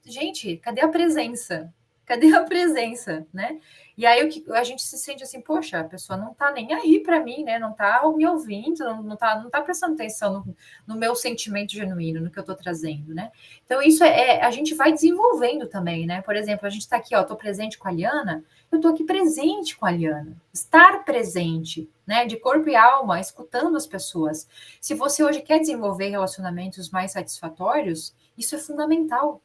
Speaker 2: gente, cadê a presença? Cadê a presença, né? E aí a gente se sente assim, poxa, a pessoa não tá nem aí para mim, né? Não tá me ouvindo, não tá prestando atenção no meu sentimento genuíno, no que eu tô trazendo, né? Então, isso a gente vai desenvolvendo também, né? Por exemplo, a gente tá aqui, ó, tô presente com a Liana, eu tô aqui presente com a Liana. Estar presente, né? De corpo e alma, escutando as pessoas. Se você hoje quer desenvolver relacionamentos mais satisfatórios, isso é fundamental.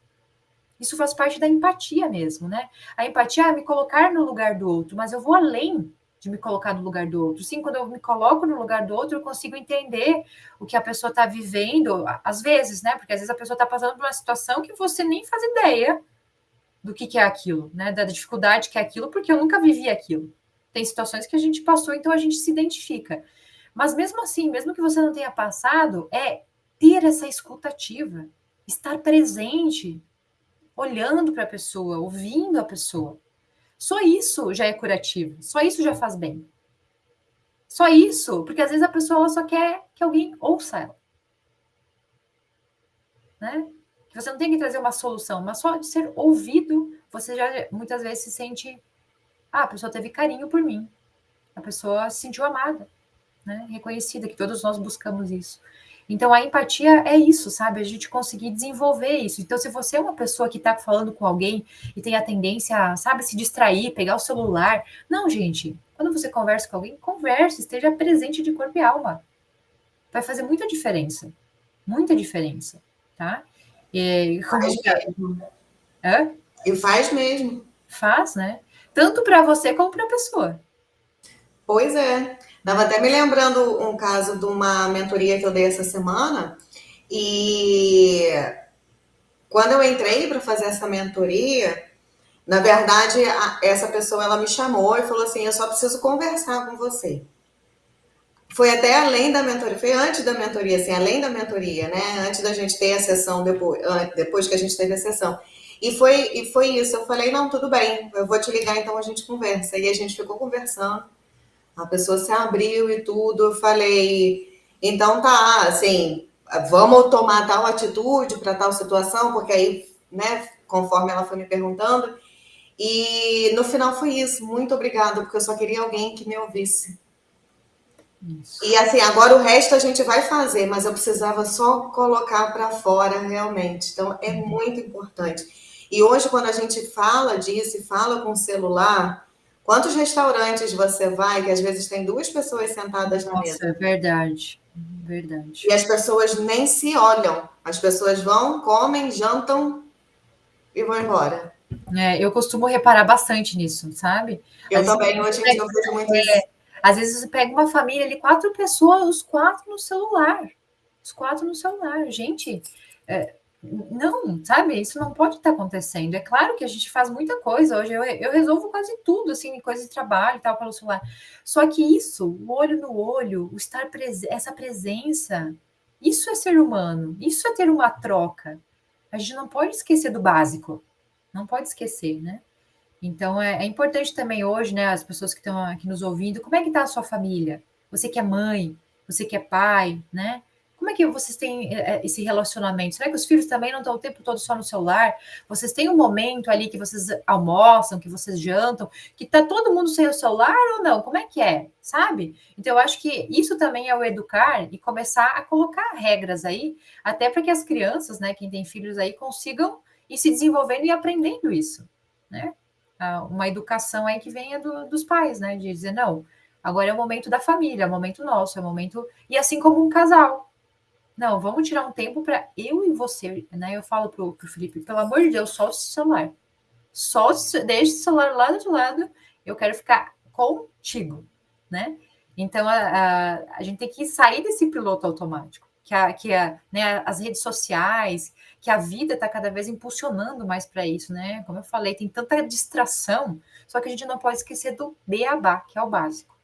Speaker 2: Isso faz parte da empatia mesmo, né? A empatia é me colocar no lugar do outro, mas eu vou além de me colocar no lugar do outro. Sim, quando eu me coloco no lugar do outro, eu consigo entender o que a pessoa está vivendo, às vezes, né? Porque às vezes a pessoa está passando por uma situação que você nem faz ideia do que é aquilo, né? Da dificuldade que é aquilo, porque eu nunca vivi aquilo. Tem situações que a gente passou, então a gente se identifica. Mas mesmo assim, mesmo que você não tenha passado, é ter essa escuta ativa, estar presente, olhando para a pessoa, ouvindo a pessoa. Só isso já é curativo, só isso já faz bem. Só isso, porque às vezes a pessoa ela só quer que alguém ouça ela. Né? Que você não tem que trazer uma solução, mas só de ser ouvido, você já muitas vezes se sente, a pessoa teve carinho por mim, a pessoa se sentiu amada, né? Reconhecida, que todos nós buscamos isso. Então, a empatia é isso, sabe? A gente conseguir desenvolver isso. Então, se você é uma pessoa que está falando com alguém e tem a tendência a, sabe, se distrair, pegar o celular. Não, gente. Quando você conversa com alguém, converse, esteja presente de corpo e alma. Vai fazer muita diferença. Muita diferença, tá? E como
Speaker 1: E faz mesmo.
Speaker 2: faz, né? Tanto para você como para a pessoa.
Speaker 1: Pois é. Estava até me lembrando um caso de uma mentoria que eu dei essa semana. E quando eu entrei para fazer essa mentoria, na verdade, essa pessoa ela me chamou e falou assim: eu só preciso conversar com você. Foi até além da mentoria, foi antes da mentoria, assim, além da mentoria, né? Antes da gente ter a sessão, depois que a gente teve a sessão. E foi isso. Eu falei: não, tudo bem, eu vou te ligar, então a gente conversa. E a gente ficou conversando. A pessoa se abriu e tudo. Eu falei: então tá, assim, vamos tomar tal atitude para tal situação, porque aí, né, conforme ela foi me perguntando. E no final foi isso. Muito obrigada, porque eu só queria alguém que me ouvisse.
Speaker 2: Isso.
Speaker 1: E assim, agora o resto a gente vai fazer, mas eu precisava só colocar para fora realmente. Então é muito importante. E hoje, quando a gente fala disso e fala com o celular, quantos restaurantes você vai que às vezes tem duas pessoas sentadas na mesa?
Speaker 2: Nossa, é verdade. Verdade.
Speaker 1: E as pessoas nem se olham. As pessoas vão, comem, jantam e vão embora.
Speaker 2: Eu costumo reparar bastante nisso, sabe?
Speaker 1: Eu também, hoje em dia, eu vejo muito isso.
Speaker 2: Às vezes você pega uma família ali, 4 pessoas, os 4 no celular. Os 4 no celular. Gente, Não, sabe? Isso não pode estar acontecendo. É claro que a gente faz muita coisa hoje. Eu resolvo quase tudo, assim, coisa de trabalho e tal, pelo celular. Só que isso, o olho no olho, o estar essa presença, isso é ser humano. Isso é ter uma troca. A gente não pode esquecer do básico. Não pode esquecer, né? Então é importante também hoje, né, as pessoas que estão aqui nos ouvindo, como é que está a sua família? Você que é mãe, você que é pai, né? Como é que vocês têm esse relacionamento? Será que os filhos também não estão o tempo todo só no celular? Vocês têm um momento ali que vocês almoçam, que vocês jantam, que está todo mundo sem o celular ou não? Como é que é? Sabe? Então eu acho que isso também é o educar e começar a colocar regras aí, até para que as crianças, né, quem tem filhos aí, consigam ir se desenvolvendo e aprendendo isso, né? Uma educação aí que venha dos pais, né? De dizer, não, agora é o momento da família, é o momento nosso, é o momento. E assim como um casal. Não, vamos tirar um tempo para eu e você, né? Eu falo pro Felipe, pelo amor de Deus, solte o celular. Deixe o celular lá de lado, eu quero ficar contigo, né? Então a gente tem que sair desse piloto automático, né, as redes sociais, que a vida está cada vez impulsionando mais para isso, né? Como eu falei, tem tanta distração, só que a gente não pode esquecer do beabá, que é o básico,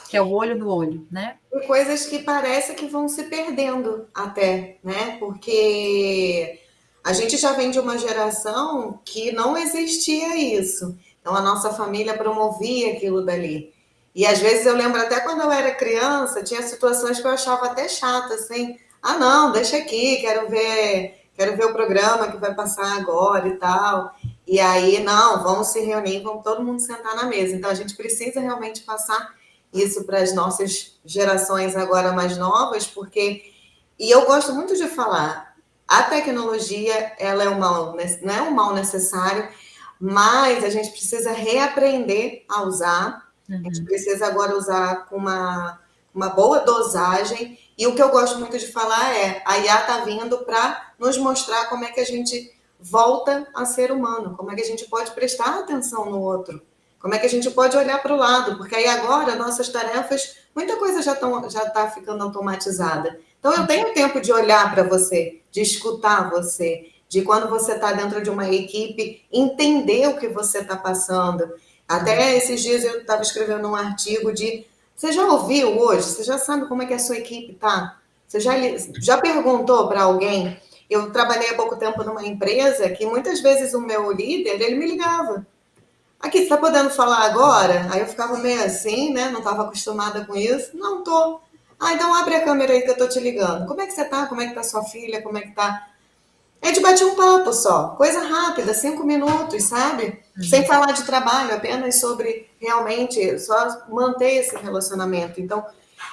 Speaker 2: que é o olho no olho, né?
Speaker 1: E coisas que parece que vão se perdendo até, né? Porque a gente já vem de uma geração que não existia isso. Então a nossa família promovia aquilo dali. E às vezes eu lembro até quando eu era criança, tinha situações que eu achava até chata, assim. Ah, não, deixa aqui, quero ver o programa que vai passar agora e tal. E aí, não, vamos se reunir, vamos todo mundo sentar na mesa. Então a gente precisa realmente passar isso para as nossas gerações agora mais novas, porque, e eu gosto muito de falar, a tecnologia, ela é um mal, não é um mal necessário, mas a gente precisa reaprender a usar, a gente precisa agora usar com uma boa dosagem, e o que eu gosto muito de falar é, a IA está vindo para nos mostrar como é que a gente volta a ser humano, como é que a gente pode prestar atenção no outro, como é que a gente pode olhar para o lado? Porque aí agora nossas tarefas, muita coisa já está ficando automatizada. Então eu tenho tempo de olhar para você, de escutar você, de quando você está dentro de uma equipe, entender o que você está passando. Até esses dias eu estava escrevendo um artigo de você já ouviu hoje? Você já sabe como é que a sua equipe está? Você já perguntou para alguém? Eu trabalhei há pouco tempo numa empresa que muitas vezes o meu líder, ele me ligava. Aqui, você está podendo falar agora? Aí eu ficava meio assim, né? Não estava acostumada com isso. Não tô. Ah, então abre a câmera aí que eu tô te ligando. Como é que você tá? Como é que tá sua filha? Como é que tá? A gente bate um papo só, coisa rápida, 5 minutos, sabe? Sem falar de trabalho, apenas sobre realmente só manter esse relacionamento. Então,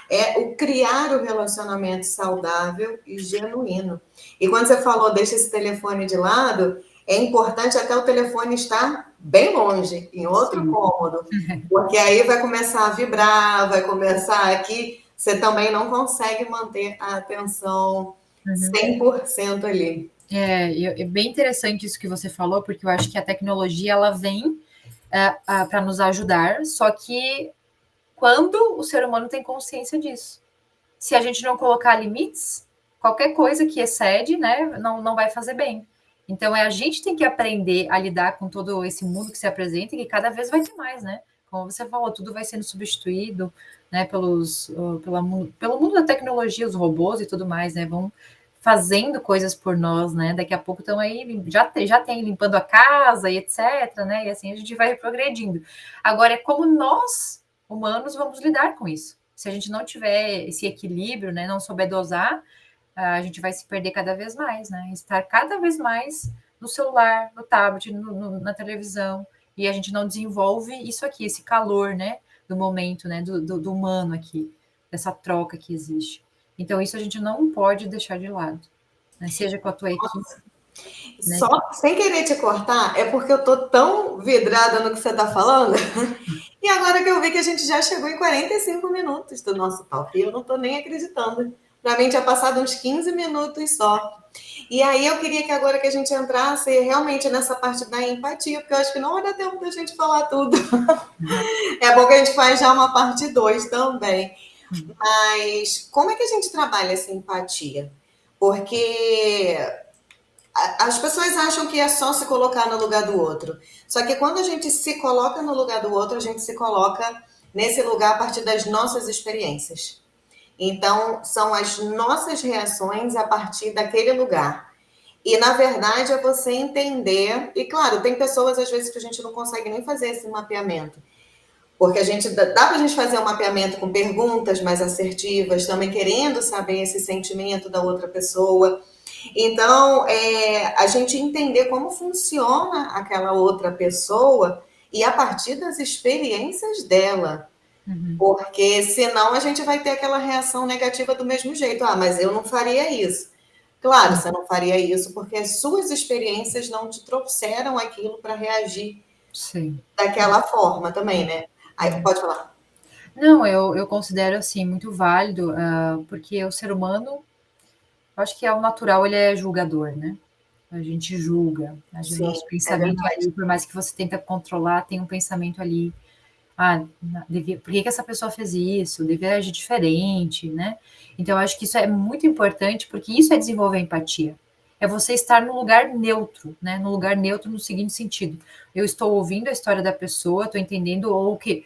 Speaker 1: é o criar o relacionamento saudável e genuíno. E quando você falou, deixa esse telefone de lado, é importante até o telefone estar bem longe, em outro
Speaker 2: Sim.
Speaker 1: cômodo, porque aí vai começar a vibrar, vai começar aqui, você também não consegue manter a atenção 100% ali.
Speaker 2: É bem interessante isso que você falou, porque eu acho que a tecnologia ela vem para nos ajudar, só que quando o ser humano tem consciência disso. Se a gente não colocar limites, qualquer coisa que excede, né, não vai fazer bem. Então, a gente tem que aprender a lidar com todo esse mundo que se apresenta e que cada vez vai ter mais, né? Como você falou, tudo vai sendo substituído, né, pelo mundo da tecnologia, os robôs e tudo mais, né, vão fazendo coisas por nós, né? Daqui a pouco estão aí, já tem limpando a casa e etc, né? E assim a gente vai progredindo. Agora, é como nós, humanos, vamos lidar com isso. Se a gente não tiver esse equilíbrio, né, não souber dosar, a gente vai se perder cada vez mais, né? Estar cada vez mais no celular, no tablet, na televisão, e a gente não desenvolve isso aqui, esse calor, né, do momento, né, do humano aqui, dessa troca que existe. Então, isso a gente não pode deixar de lado, né? Seja com a tua equipe, né?
Speaker 1: Só sem querer te cortar, é porque eu tô tão vidrada no que você tá falando. E agora que eu vi que a gente já chegou em 45 minutos do nosso papo, e eu não tô nem acreditando. Para mim tinha passado uns 15 minutos só. E aí eu queria que agora que a gente entrasse realmente nessa parte da empatia, porque eu acho que não vai dar tempo da gente falar tudo. É bom que a gente faz já uma parte 2 também. Mas como é que a gente trabalha essa empatia? Porque As pessoas acham que é só se colocar no lugar do outro. Só que quando a gente se coloca no lugar do outro, a gente se coloca nesse lugar a partir das nossas experiências. Então, são as nossas reações a partir daquele lugar. E, na verdade, é você entender. E, claro, tem pessoas, às vezes, que a gente não consegue nem fazer esse mapeamento. Porque a gente dá para a gente fazer um mapeamento com perguntas mais assertivas, também querendo saber esse sentimento da outra pessoa. Então, a gente entender como funciona aquela outra pessoa e a partir das experiências dela. Porque senão a gente vai ter aquela reação negativa do mesmo jeito. Ah, mas eu não faria isso. Claro, você não faria isso porque as suas experiências não te trouxeram aquilo para reagir
Speaker 2: Sim.
Speaker 1: daquela forma também, né? Aí, pode falar.
Speaker 2: Não, eu considero assim muito válido, porque o ser humano, eu acho que é o natural, ele é julgador, né? A gente julga, o
Speaker 1: Sim,
Speaker 2: nosso
Speaker 1: é
Speaker 2: pensamento
Speaker 1: verdade.
Speaker 2: ali, por mais que você tenta controlar, tem um pensamento ali, ah, por que que essa pessoa fez isso? Devia agir diferente, né? Então, eu acho que isso é muito importante, porque isso é desenvolver empatia. É você estar no lugar neutro, né? No lugar neutro no seguinte sentido. Eu estou ouvindo a história da pessoa, estou entendendo ou que,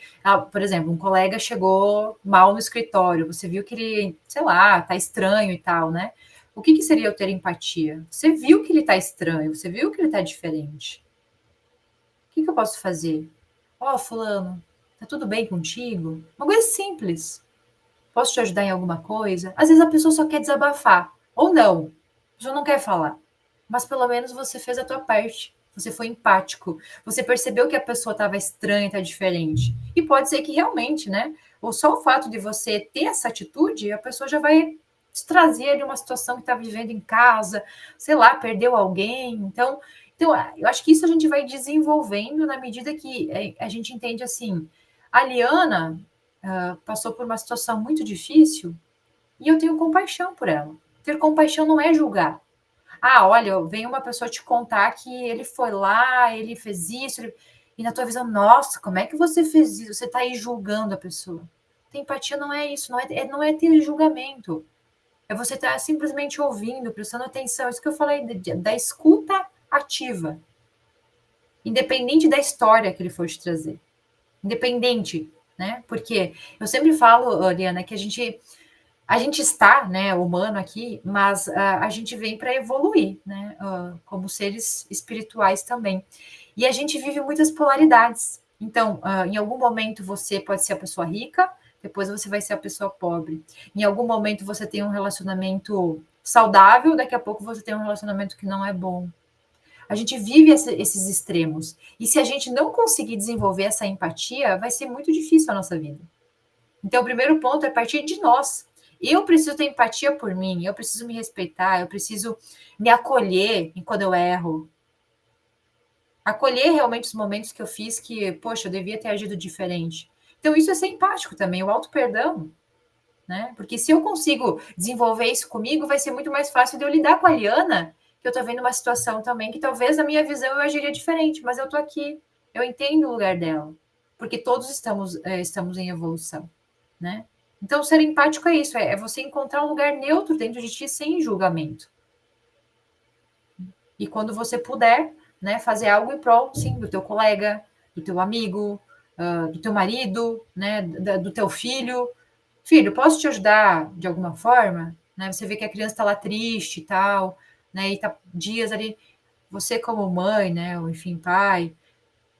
Speaker 2: por exemplo, um colega chegou mal no escritório, você viu que ele, sei lá, tá estranho e tal, né? O que que seria eu ter empatia? Você viu que ele tá estranho, você viu que ele tá diferente. O que que eu posso fazer? Ó, fulano, tá tudo bem contigo? Uma coisa simples. Posso te ajudar em alguma coisa? Às vezes a pessoa só quer desabafar. Ou não. A pessoa não quer falar. Mas pelo menos você fez a tua parte. Você foi empático. Você percebeu que a pessoa estava estranha, está diferente. E pode ser que realmente, né? Ou só o fato de você ter essa atitude, a pessoa já vai te trazer ali uma situação que está vivendo em casa, sei lá, perdeu alguém. Então, eu acho que isso a gente vai desenvolvendo na medida que a gente entende assim. A Liana passou por uma situação muito difícil e eu tenho compaixão por ela. Ter compaixão não é julgar. Ah, olha, vem uma pessoa te contar que ele foi lá, ele fez isso, e na tua visão, nossa, como é que você fez isso? Você está aí julgando a pessoa. Ter empatia não é isso, não é ter julgamento. É você estar simplesmente ouvindo, prestando atenção. Isso que eu falei da escuta ativa. Independente da história que ele for te trazer. Independente, né? Porque eu sempre falo, Liana, que a gente está, né, humano aqui, mas a gente vem para evoluir, né, como seres espirituais também. E a gente vive muitas polaridades. Então, em algum momento você pode ser a pessoa rica, depois você vai ser a pessoa pobre. Em algum momento você tem um relacionamento saudável, daqui a pouco você tem um relacionamento que não é bom. A gente vive esses extremos. E se a gente não conseguir desenvolver essa empatia, vai ser muito difícil a nossa vida. Então, o primeiro ponto é partir de nós. Eu preciso ter empatia por mim, eu preciso me respeitar, eu preciso me acolher quando eu erro. Acolher realmente os momentos que eu fiz que, poxa, eu devia ter agido diferente. Então, isso é ser empático também, o auto-perdão, né? Porque se eu consigo desenvolver isso comigo, vai ser muito mais fácil de eu lidar com a Liana, que eu tô vendo uma situação também que talvez na minha visão eu agiria diferente, mas eu tô aqui, eu entendo o lugar dela, porque todos estamos em evolução, né? Então, ser empático é isso, é você encontrar um lugar neutro dentro de ti sem julgamento. E quando você puder, né, fazer algo em prol, sim, do teu colega, do teu amigo, do teu marido, né, do teu filho. Filho, posso te ajudar de alguma forma? Né, você vê que a criança está lá triste e tal, né, e tá dias ali. Você como mãe, né, ou enfim, pai,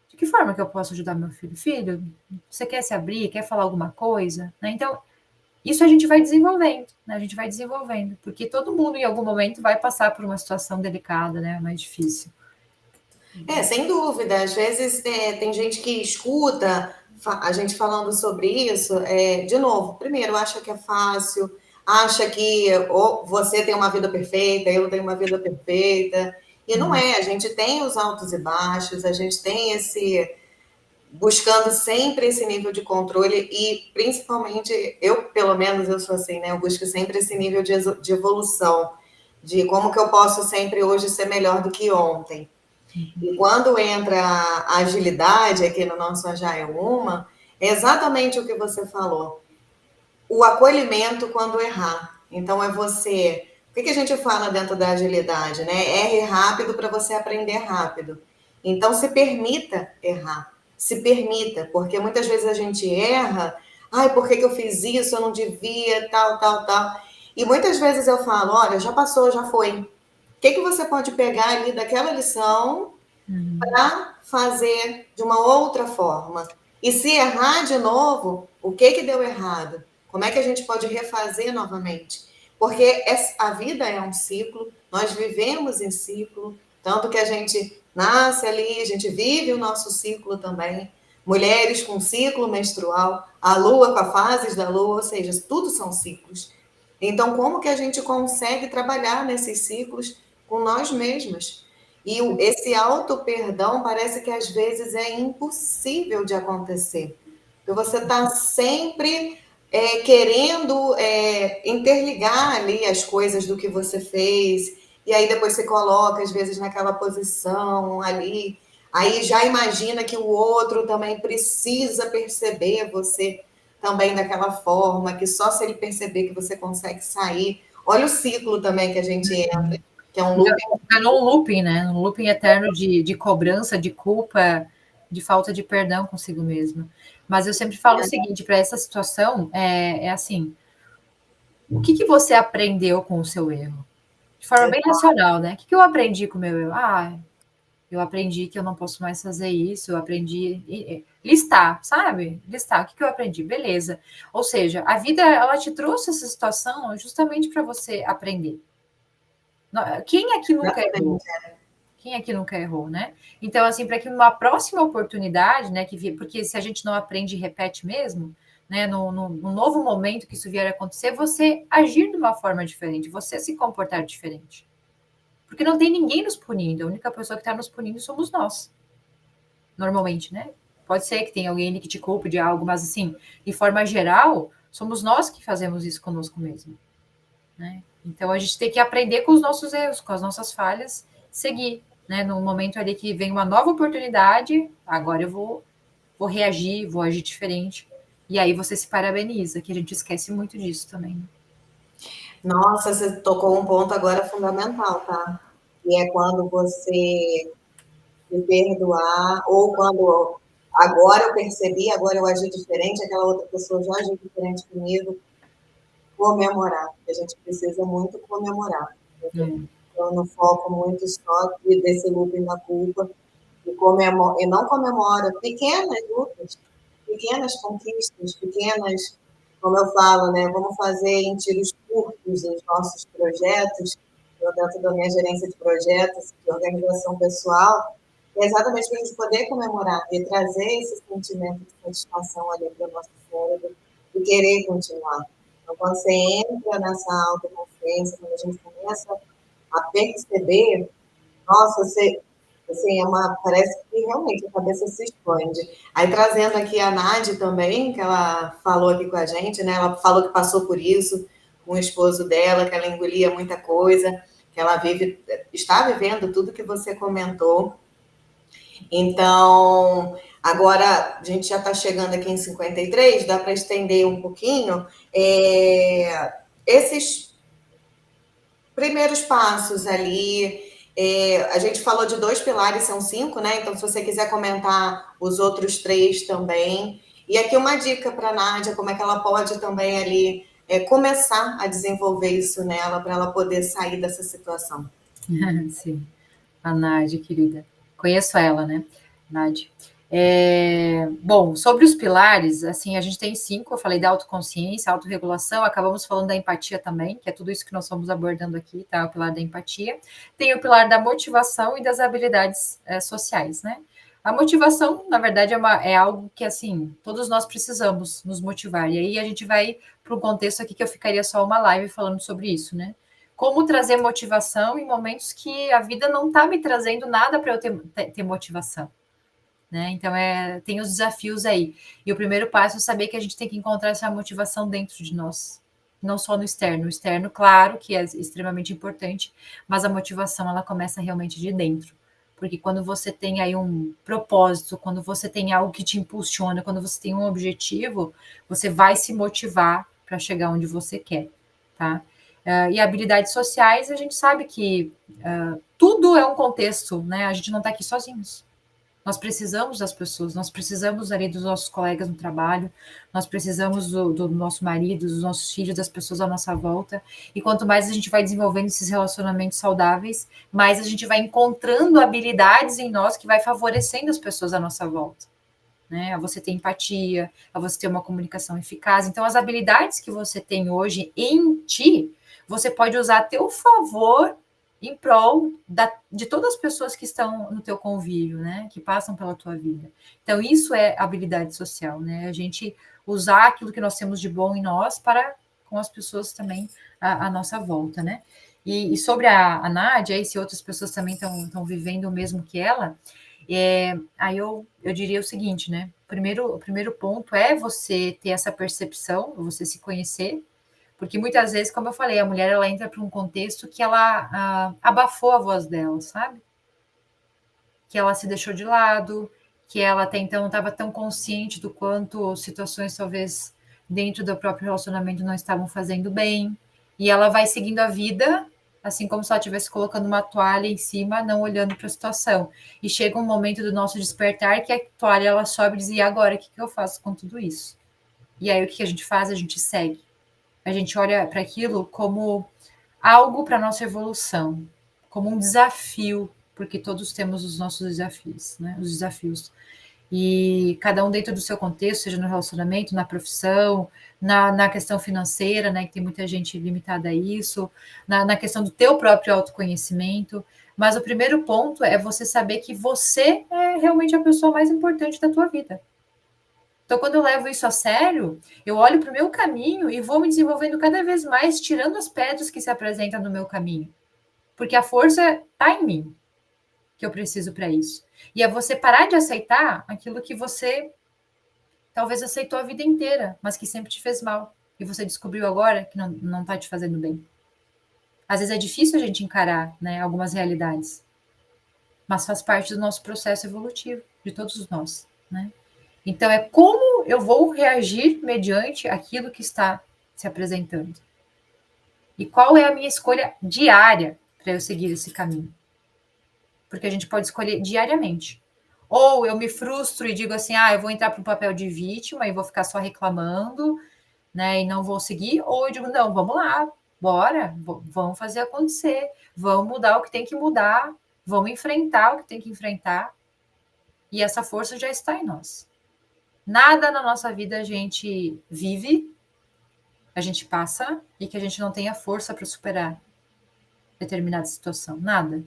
Speaker 2: de que forma que eu posso ajudar meu filho? Filho, você quer se abrir, quer falar alguma coisa? Né? Então, isso a gente vai desenvolvendo, né? A gente vai desenvolvendo, porque todo mundo em algum momento vai passar por uma situação delicada, né? Mais difícil.
Speaker 1: Sem dúvida. Às vezes tem gente que escuta a gente falando sobre isso. De novo, primeiro, acha que é fácil, acha que você tem uma vida perfeita, eu tenho uma vida perfeita. E não é, a gente tem os altos e baixos, a gente tem buscando sempre esse nível de controle e principalmente, eu pelo menos eu sou assim, né? Eu busco sempre esse nível de evolução, de como que eu posso sempre hoje ser melhor do que ontem. E quando entra a agilidade aqui no nosso Agile Uma, é exatamente o que você falou. O acolhimento quando errar. Então é você. que a gente fala dentro da agilidade, né? Erre rápido para você aprender rápido. Então, se permita errar. Se permita, porque muitas vezes a gente erra. Ai, por que eu fiz isso? Eu não devia, tal, tal, tal. E muitas vezes eu falo, olha, já passou, já foi. O que você pode pegar ali daquela lição para fazer de uma outra forma? E se errar de novo, o que deu errado? Como é que a gente pode refazer novamente? Porque a vida é um ciclo, nós vivemos em ciclo, tanto que a gente nasce ali, a gente vive o nosso ciclo também. Mulheres com ciclo menstrual, a lua com as fases da lua, ou seja, tudo são ciclos. Então, como que a gente consegue trabalhar nesses ciclos com nós mesmas? E esse auto-perdão parece que às vezes é impossível de acontecer. Porque você está sempre querendo interligar ali as coisas do que você fez, e aí depois você coloca, às vezes, naquela posição ali, aí já imagina que o outro também precisa perceber você também daquela forma, que só se ele perceber que você consegue sair. Olha o ciclo também que a gente entra, que é um loop.
Speaker 2: É num looping, né? Um looping eterno de cobrança, de culpa, de falta de perdão consigo mesmo. Mas eu sempre falo o seguinte, para essa situação, é assim, o que você aprendeu com o seu erro? De forma bem racional, né? O que eu aprendi com o meu erro? Eu aprendi que eu não posso mais fazer isso, eu aprendi listar, sabe? Listar, o que eu aprendi? Beleza. Ou seja, a vida, ela te trouxe essa situação justamente para você aprender. Quem aqui nunca errou? Quem aqui nunca errou, né? Então, assim, para que uma próxima oportunidade, né, porque se a gente não aprende e repete mesmo, né, no novo momento que isso vier a acontecer, você agir de uma forma diferente, você se comportar diferente. Porque não tem ninguém nos punindo, a única pessoa que está nos punindo somos nós. Normalmente, né? Pode ser que tenha alguém que te culpe de algo, mas assim, de forma geral, somos nós que fazemos isso conosco mesmo, né? Então a gente tem que aprender com os nossos erros, com as nossas falhas, seguir, né? No momento ali que vem uma nova oportunidade, agora eu vou reagir, vou agir diferente. E aí você se parabeniza, que a gente esquece muito disso também, né?
Speaker 1: Nossa, você tocou um ponto agora fundamental, tá? E é quando você me perdoar, ou quando agora eu percebi, agora eu agi diferente, aquela outra pessoa já agiu diferente comigo, comemorar. A gente precisa muito comemorar. Eu não foco muito só desse looping da culpa e não comemora pequenas lutas, pequenas conquistas, pequenas, como eu falo, né? Vamos fazer em tiros curtos os nossos projetos, eu dentro da minha gerência de projetos, de organização pessoal, é exatamente para a gente poder comemorar e trazer esse sentimento de satisfação ali para o nosso cérebro e querer continuar. Então, quando você entra nessa autoconsciência, quando a gente começa a perceber, nossa, você, assim, parece que realmente a cabeça se expande. Aí, trazendo aqui a Nádia também, que ela falou aqui com a gente, né? Ela falou que passou por isso com o esposo dela, que ela engolia muita coisa, que ela está vivendo tudo que você comentou. Então, agora a gente já está chegando aqui em 53, dá para estender um pouquinho. Esses primeiros passos ali, a gente falou de 2 pilares, são 5, né? Então, se você quiser comentar os outros 3 também. E aqui uma dica para a Nádia, como é que ela pode também ali começar a desenvolver isso nela, para ela poder sair dessa situação.
Speaker 2: Sim, a Nádia, querida. Conheço ela, né? Nádia. Bom, sobre os pilares, assim, a gente tem 5, eu falei da autoconsciência, autorregulação, acabamos falando da empatia também, que é tudo isso que nós estamos abordando aqui, tá? O pilar da empatia. Tem o pilar da motivação e das habilidades sociais, né? A motivação, na verdade, é algo que, assim, todos nós precisamos nos motivar. E aí a gente vai para um contexto aqui que eu ficaria só uma live falando sobre isso, né? Como trazer motivação em momentos que a vida não está me trazendo nada para eu ter motivação. Né? Então, tem os desafios aí. E o primeiro passo é saber que a gente tem que encontrar essa motivação dentro de nós, não só no externo. O externo, claro, que é extremamente importante, mas a motivação, ela começa realmente de dentro. Porque quando você tem aí um propósito, quando você tem algo que te impulsiona, quando você tem um objetivo, você vai se motivar para chegar onde você quer, tá? E habilidades sociais, a gente sabe que tudo é um contexto, né? A gente não está aqui sozinhos. Nós precisamos das pessoas, nós precisamos ali dos nossos colegas no trabalho, nós precisamos do nosso marido, dos nossos filhos, das pessoas à nossa volta. E quanto mais a gente vai desenvolvendo esses relacionamentos saudáveis, mais a gente vai encontrando habilidades em nós que vai favorecendo as pessoas à nossa volta. Né? A você ter empatia, a você ter uma comunicação eficaz. Então, as habilidades que você tem hoje em ti, você pode usar a teu favor em prol de todas as pessoas que estão no teu convívio, né? Que passam pela tua vida. Então, isso é habilidade social, né? A gente usar aquilo que nós temos de bom em nós para com as pessoas também à nossa volta, né? E sobre a Nádia, e se outras pessoas também estão vivendo o mesmo que ela, aí eu diria o seguinte, né? O primeiro ponto é você ter essa percepção, você se conhecer, porque muitas vezes, como eu falei, a mulher ela entra para um contexto que ela abafou a voz dela, sabe? Que ela se deixou de lado, que ela até então não estava tão consciente do quanto situações talvez dentro do próprio relacionamento não estavam fazendo bem, e ela vai seguindo a vida assim como se ela estivesse colocando uma toalha em cima, não olhando para a situação. E chega um momento do nosso despertar que a toalha ela sobe e diz: e agora, o que eu faço com tudo isso? E aí o que a gente faz? A gente segue. A gente olha para aquilo como algo para a nossa evolução, como um desafio, porque todos temos os nossos desafios, né? Os desafios. E cada um dentro do seu contexto, seja no relacionamento, na profissão, na questão financeira, né, que tem muita gente limitada a isso, na questão do teu próprio autoconhecimento. Mas o primeiro ponto é você saber que você é realmente a pessoa mais importante da tua vida. Então, quando eu levo isso a sério, eu olho para o meu caminho e vou me desenvolvendo cada vez mais, tirando as pedras que se apresentam no meu caminho. Porque a força está em mim, que eu preciso para isso. E é você parar de aceitar aquilo que você talvez aceitou a vida inteira, mas que sempre te fez mal. E você descobriu agora que não está te fazendo bem. Às vezes é difícil a gente encarar, né, algumas realidades, mas faz parte do nosso processo evolutivo, de todos nós, né? Então, é como eu vou reagir mediante aquilo que está se apresentando. E qual é a minha escolha diária para eu seguir esse caminho? Porque a gente pode escolher diariamente. Ou eu me frustro e digo assim, eu vou entrar para um papel de vítima e vou ficar só reclamando, né, e não vou seguir. Ou eu digo, não, vamos lá, bora, vamos fazer acontecer, vamos mudar o que tem que mudar, vamos enfrentar o que tem que enfrentar. E essa força já está em nós. Nada na nossa vida a gente vive, a gente passa e que a gente não tenha força para superar determinada situação. Nada.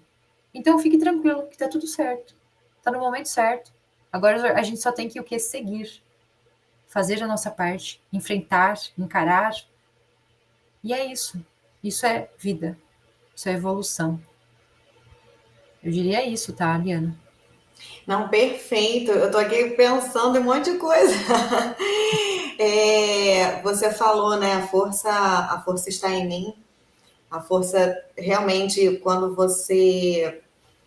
Speaker 2: Então fique tranquilo que tá tudo certo. Tá no momento certo. Agora a gente só tem que o quê? Seguir. Fazer a nossa parte, enfrentar, encarar. E é isso. Isso é vida. Isso é evolução. Eu diria isso, tá, Liana?
Speaker 1: Não, perfeito. Eu tô aqui pensando em um monte de coisa. Você falou, né? A força está em mim. A força realmente, quando você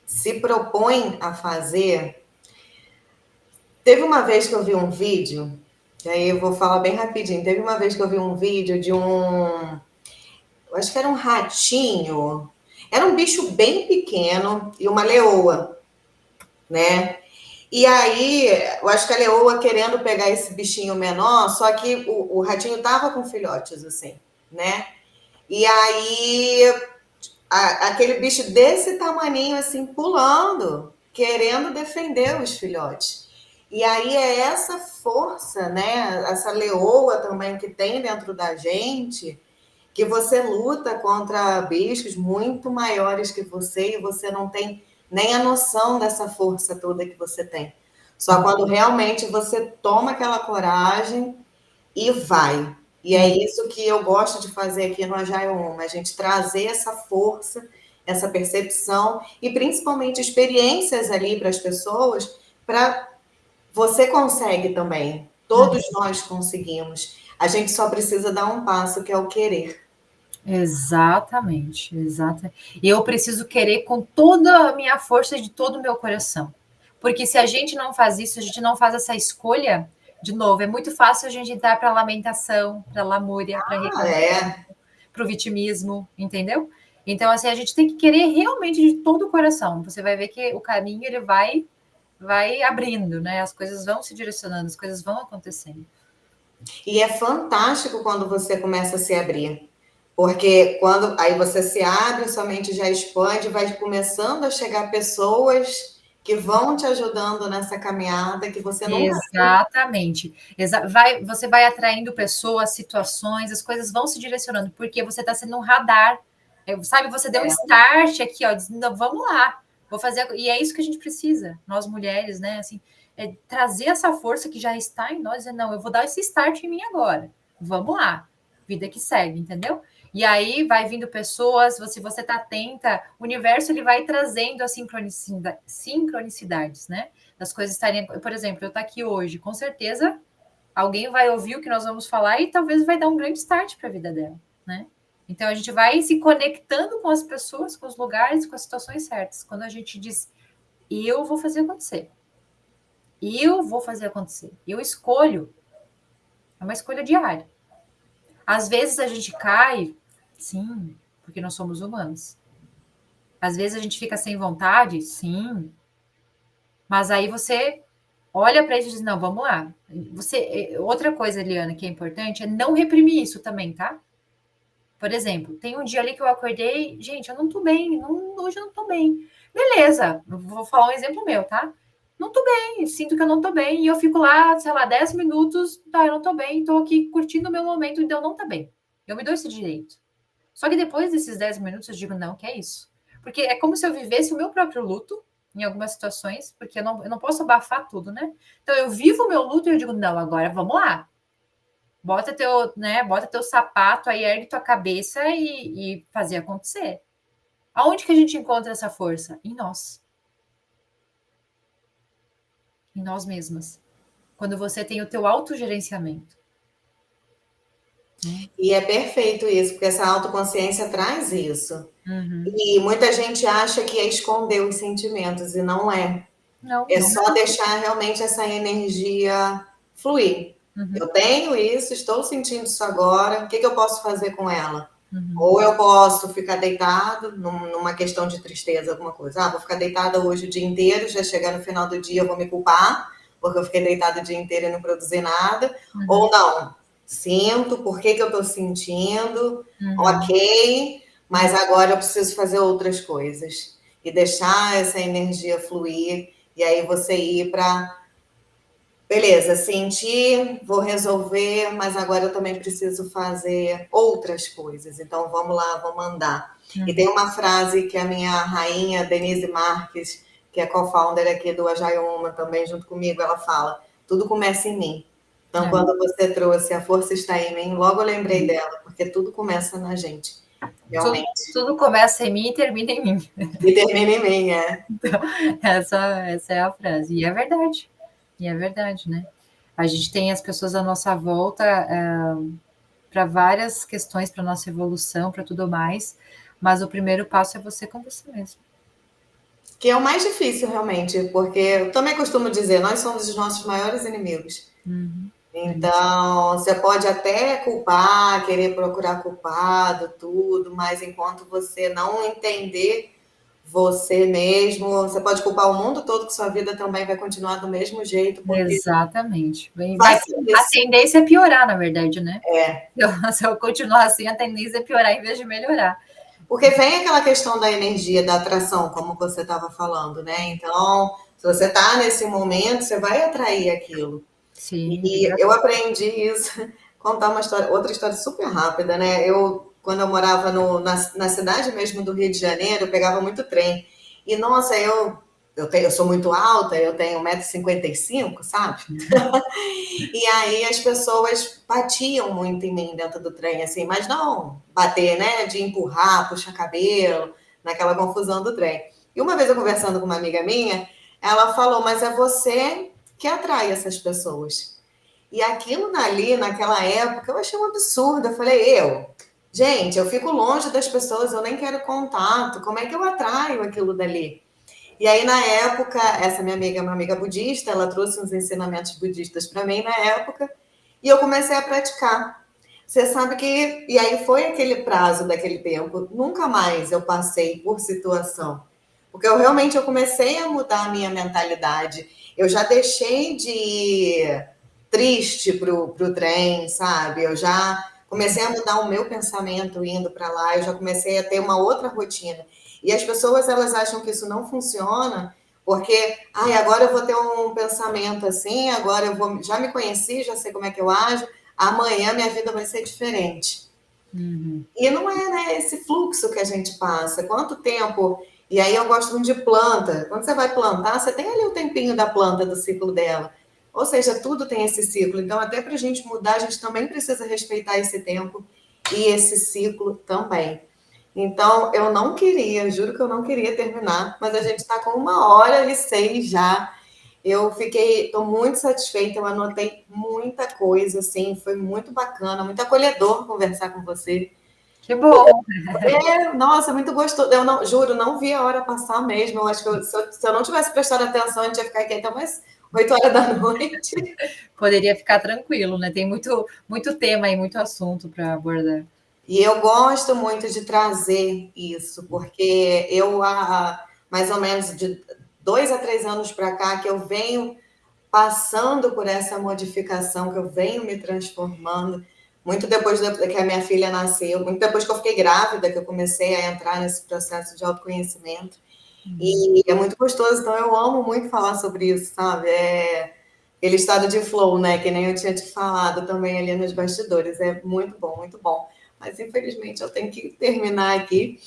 Speaker 1: se propõe a fazer. Teve uma vez que eu vi um vídeo, e aí eu vou falar bem rapidinho. Teve uma vez que eu vi um vídeo de eu acho que era um ratinho. Era um bicho bem pequeno e uma leoa, né? E aí, eu acho que a leoa querendo pegar esse bichinho menor, só que o ratinho tava com filhotes, assim, né? E aí, aquele bicho desse tamaninho, assim, pulando, querendo defender os filhotes. E aí é essa força, né? Essa leoa também que tem dentro da gente, que você luta contra bichos muito maiores que você e você não tem nem a noção dessa força toda que você tem. Só quando realmente você toma aquela coragem e vai. E é isso que eu gosto de fazer aqui no Agile Uma, a gente trazer essa força, essa percepção e principalmente experiências ali para as pessoas, para você consegue também. Todos nós conseguimos. A gente só precisa dar um passo, que é o querer.
Speaker 2: Exatamente, exatamente. E eu preciso querer com toda a minha força e de todo o meu coração. Porque se a gente não faz isso, a gente não faz essa escolha, de novo, é muito fácil a gente entrar para lamentação, para lamúria, para reclamação.
Speaker 1: É.
Speaker 2: para o vitimismo, entendeu? Então, assim, a gente tem que querer realmente de todo o coração. Você vai ver que o caminho, ele vai abrindo, né? As coisas vão se direcionando, as coisas vão acontecendo.
Speaker 1: E é fantástico quando você começa a se abrir. Porque quando aí você se abre, sua mente já expande, vai começando a chegar pessoas que vão te ajudando nessa caminhada que você nunca viu.
Speaker 2: Exatamente. Você vai atraindo pessoas, situações, as coisas vão se direcionando, porque você está sendo um radar. Sabe, você deu um start aqui, ó, dizendo, "Não, vamos lá, vou fazer. E é isso que a gente precisa, nós mulheres, né? Assim, trazer essa força que já está em nós, não, eu vou dar esse start em mim agora. Vamos lá, vida que segue, entendeu? E aí vai vindo pessoas, se você está atenta, o universo ele vai trazendo as sincronicidades, né? Das coisas estarem. Por exemplo, eu estou aqui hoje, com certeza alguém vai ouvir o que nós vamos falar e talvez vai dar um grande start para a vida dela, né? Então a gente vai se conectando com as pessoas, com os lugares, com as situações certas. Quando a gente diz, eu vou fazer acontecer. Eu vou fazer acontecer. Eu escolho. É uma escolha diária. Às vezes a gente cai, sim, porque nós somos humanos. Às vezes a gente fica sem vontade, sim. Mas aí você olha para isso e diz, não, vamos lá. Outra coisa, Eliana, que é importante é não reprimir isso também, tá? Por exemplo, tem um dia ali que eu acordei, gente, eu não tô bem, hoje eu não tô bem. Beleza, vou falar um exemplo meu, tá? Não tô bem, sinto que eu não tô bem, e eu fico lá, sei lá, 10 minutos, tá, eu não tô bem, tô aqui curtindo o meu momento, então não tá bem. Eu me dou esse direito. Só que depois desses 10 minutos eu digo, não, que é isso. Porque é como se eu vivesse o meu próprio luto, em algumas situações, porque eu não posso abafar tudo, né? Então eu vivo o meu luto e eu digo, não, agora vamos lá. Bota teu sapato, aí ergue tua cabeça e fazer acontecer. Aonde que a gente encontra essa força? Em nós. Em nós mesmas. Quando você tem o teu autogerenciamento.
Speaker 1: E é perfeito isso, porque essa autoconsciência traz isso.
Speaker 2: Uhum.
Speaker 1: E muita gente acha que é esconder os sentimentos, e não é.
Speaker 2: Não,
Speaker 1: É
Speaker 2: não.
Speaker 1: só deixar realmente essa energia fluir.
Speaker 2: Uhum.
Speaker 1: Eu tenho isso, estou sentindo isso agora, o que, que eu posso fazer com ela?
Speaker 2: Uhum.
Speaker 1: Ou eu posso ficar deitado numa questão de tristeza, alguma coisa. Ah, vou ficar deitada hoje o dia inteiro, já chegar no final do dia eu vou me culpar, porque eu fiquei deitada o dia inteiro e não produzi nada.
Speaker 2: Uhum.
Speaker 1: Ou não, sinto, por que, que eu estou sentindo,
Speaker 2: Uhum.
Speaker 1: ok, mas agora eu preciso fazer outras coisas. E deixar essa energia fluir, e aí você ir para beleza, senti, vou resolver, mas agora eu também preciso fazer outras coisas. Então vamos lá, vamos andar. E tem uma frase que a minha rainha, Denise Marques, que é co-founder aqui do Agile Woman também, junto comigo, ela fala: tudo começa em mim. Então, quando você trouxe A Força Está em Mim, logo eu lembrei dela, porque tudo começa na gente, realmente.
Speaker 2: Tudo começa em mim e termina em mim.
Speaker 1: E termina em mim, é.
Speaker 2: Então, essa é a frase. E é verdade. E é verdade, né? A gente tem as pessoas à nossa volta para várias questões, para nossa evolução, para tudo mais, mas o primeiro passo é você com você mesmo.
Speaker 1: Que é o mais difícil, realmente, porque eu também costumo dizer, nós somos os nossos maiores inimigos.
Speaker 2: Uhum.
Speaker 1: Então, você pode até culpar, querer procurar culpado, tudo, mas enquanto você não entender você mesmo, você pode culpar o mundo todo, que sua vida também vai continuar do mesmo jeito, porque
Speaker 2: Exatamente.
Speaker 1: vai ser
Speaker 2: A
Speaker 1: isso.
Speaker 2: tendência é piorar, na verdade, né?
Speaker 1: É.
Speaker 2: Se eu continuar assim, a tendência é piorar em vez de melhorar.
Speaker 1: Porque vem aquela questão da energia, da atração, como você estava falando, né? Então, se você está nesse momento, você vai atrair aquilo.
Speaker 2: Sim,
Speaker 1: E eu aprendi isso, contar uma história, outra história super rápida, né? Quando eu morava na cidade mesmo do Rio de Janeiro, eu pegava muito trem. E, nossa, eu sou muito alta, eu tenho 1,55 m, sabe? E aí as pessoas batiam muito em mim dentro do trem, assim, mas não bater, né? De empurrar, puxar cabelo, naquela confusão do trem. E uma vez eu conversando com uma amiga minha, ela falou, mas é você que atrai essas pessoas. E aquilo dali, naquela época, eu achei um absurdo. Eu falei, gente, eu fico longe das pessoas, eu nem quero contato, como é que eu atraio aquilo dali? E aí, na época, essa minha amiga é uma amiga budista, ela trouxe uns ensinamentos budistas para mim na época, e eu comecei a praticar. Você sabe que. E aí foi aquele prazo daquele tempo. Nunca mais eu passei por situação. Porque eu comecei a mudar a minha mentalidade. Eu já deixei de ir triste pro trem, sabe? Eu já comecei a mudar o meu pensamento indo para lá. Eu já comecei a ter uma outra rotina. E as pessoas, elas acham que isso não funciona porque, ai, agora eu vou ter um pensamento assim, agora eu vou, já me conheci, já sei como é que eu ajo, amanhã minha vida vai ser diferente.
Speaker 2: Uhum.
Speaker 1: E não é, né, esse fluxo que a gente passa. Quanto tempo. E aí eu gosto muito de planta. Quando você vai plantar, você tem ali o tempinho da planta, do ciclo dela. Ou seja, tudo tem esse ciclo. Então, até para a gente mudar, a gente também precisa respeitar esse tempo e esse ciclo também. Então, eu não queria, juro que eu não queria terminar, mas a gente está com 1h e 6 já. Eu fiquei, estou muito satisfeita, eu anotei muita coisa, assim, foi muito bacana, muito acolhedor conversar com você.
Speaker 2: Que bom!
Speaker 1: Nossa, muito gostoso. Eu não, juro, não vi a hora passar mesmo. Eu acho que se eu não tivesse prestado atenção, a gente ia ficar aqui até umas 8 horas da noite.
Speaker 2: Poderia ficar tranquilo, né? Tem muito tema e muito assunto para abordar.
Speaker 1: E eu gosto muito de trazer isso, porque eu há mais ou menos de 2 a 3 anos para cá que eu venho passando por essa modificação, que eu venho me transformando, muito depois que a minha filha nasceu, muito depois que eu fiquei grávida, que eu comecei a entrar nesse processo de autoconhecimento. E é muito gostoso, então eu amo muito falar sobre isso, sabe? É aquele estado de flow, né? Que nem eu tinha te falado também ali nos bastidores. É muito bom, muito bom. Mas infelizmente eu tenho que terminar aqui.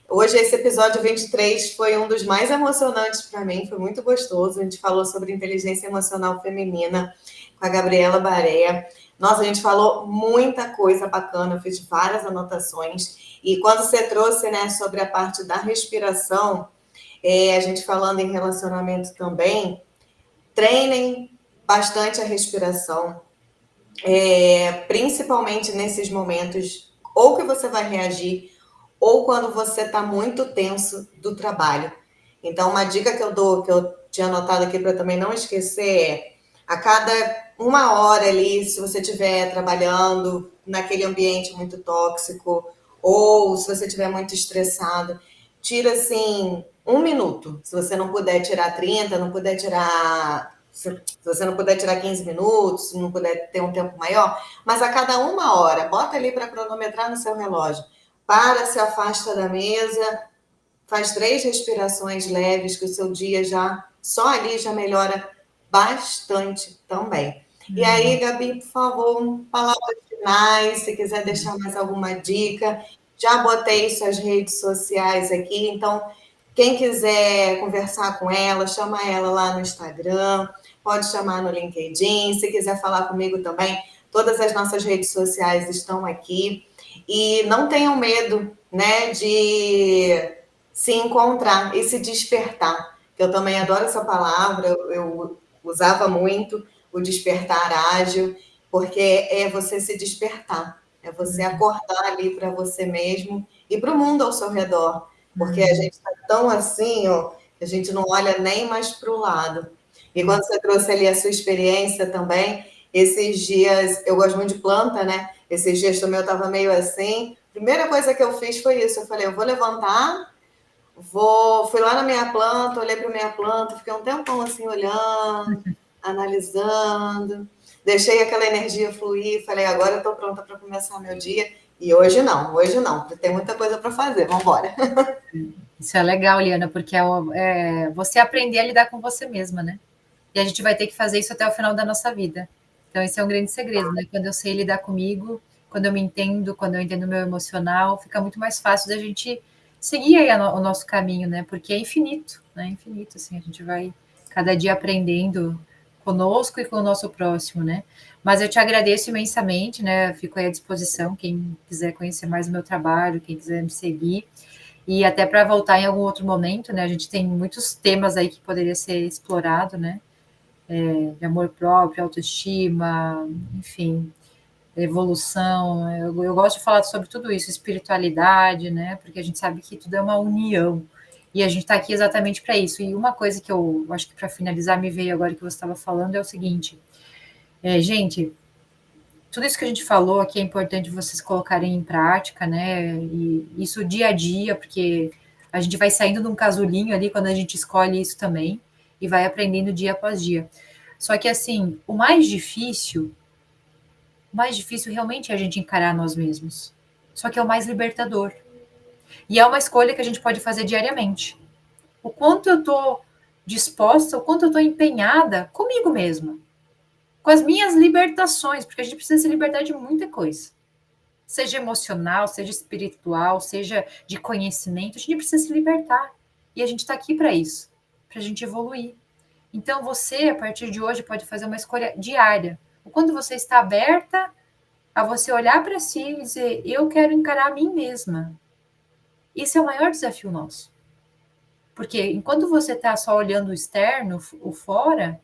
Speaker 1: Hoje, esse episódio 23 foi um dos mais emocionantes para mim, foi muito gostoso. A gente falou sobre inteligência emocional feminina com a Gabriela Barea. Nossa, a gente falou muita coisa bacana, eu fiz várias anotações. E quando você trouxe, né, sobre a parte da respiração, a gente falando em relacionamento também, treinem bastante a respiração, principalmente nesses momentos, ou que você vai reagir, ou quando você está muito tenso do trabalho. Então, uma dica que eu dou, que eu tinha anotado aqui para também não esquecer, é a cada 1 hora ali, se você estiver trabalhando naquele ambiente muito tóxico, ou se você estiver muito estressado, tira assim 1 minuto. Se você não puder tirar 30, não puder tirar. Se você não puder tirar 15 minutos, se não puder ter um tempo maior, mas a cada 1 hora, bota ali para cronometrar no seu relógio. Para, se afasta da mesa, faz 3 respirações leves, que o seu dia já, só ali já melhora bastante também. E aí, Gabi, por favor, palavras finais, se quiser deixar mais alguma dica. Já botei suas redes sociais aqui, então quem quiser conversar com ela, chama ela lá no Instagram, pode chamar no LinkedIn, se quiser falar comigo também, todas as nossas redes sociais estão aqui. E não tenham medo, né, de se encontrar e se despertar. Eu também adoro essa palavra, eu usava muito o despertar ágil, porque é você se despertar, é você acordar ali para você mesmo e para o mundo ao seu redor, porque a gente está tão assim, ó, que a gente não olha nem mais para o lado. E quando você trouxe ali a sua experiência também, esses dias, eu gosto muito de planta, né? Esses dias também eu estava meio assim. Primeira coisa que eu fiz foi isso. Eu falei, eu vou levantar, fui lá na minha planta, olhei para minha planta, fiquei um tempão assim olhando, analisando, deixei aquela energia fluir, falei, agora eu estou pronta para começar meu dia. E hoje não, tem muita coisa para fazer, vamos embora.
Speaker 2: Isso é legal, Liana, porque é você aprender a lidar com você mesma, né? E a gente vai ter que fazer isso até o final da nossa vida. Então, esse é um grande segredo, né? Quando eu sei lidar comigo, quando eu me entendo, quando eu entendo o meu emocional, fica muito mais fácil da gente seguir aí o nosso caminho, né? Porque é infinito, né? Infinito, assim, a gente vai cada dia aprendendo conosco e com o nosso próximo, né? Mas eu te agradeço imensamente, né? Fico aí à disposição, quem quiser conhecer mais o meu trabalho, quem quiser me seguir. E até para voltar em algum outro momento, né? A gente tem muitos temas aí que poderia ser explorado, né? De amor próprio, autoestima, enfim, evolução. Eu gosto de falar sobre tudo isso, espiritualidade, né? Porque a gente sabe que tudo é uma união. E a gente está aqui exatamente para isso. E uma coisa que eu acho que para finalizar me veio agora que você estava falando é o seguinte, gente, tudo isso que a gente falou aqui é importante vocês colocarem em prática, né? E isso dia a dia, porque a gente vai saindo de um casulinho ali quando a gente escolhe isso também e vai aprendendo dia após dia. Só que assim, o mais difícil realmente é a gente encarar nós mesmos. Só que é o mais libertador. E é uma escolha que a gente pode fazer diariamente. O quanto eu estou disposta, o quanto eu estou empenhada comigo mesma, com as minhas libertações, porque a gente precisa se libertar de muita coisa. Seja emocional, seja espiritual, seja de conhecimento, a gente precisa se libertar. E a gente está aqui para isso, para a gente evoluir. Então você, a partir de hoje, pode fazer uma escolha diária. O quanto você está aberta a você olhar para si e dizer, eu quero encarar a mim mesma. Esse é o maior desafio nosso. Porque enquanto você está só olhando o externo, o fora,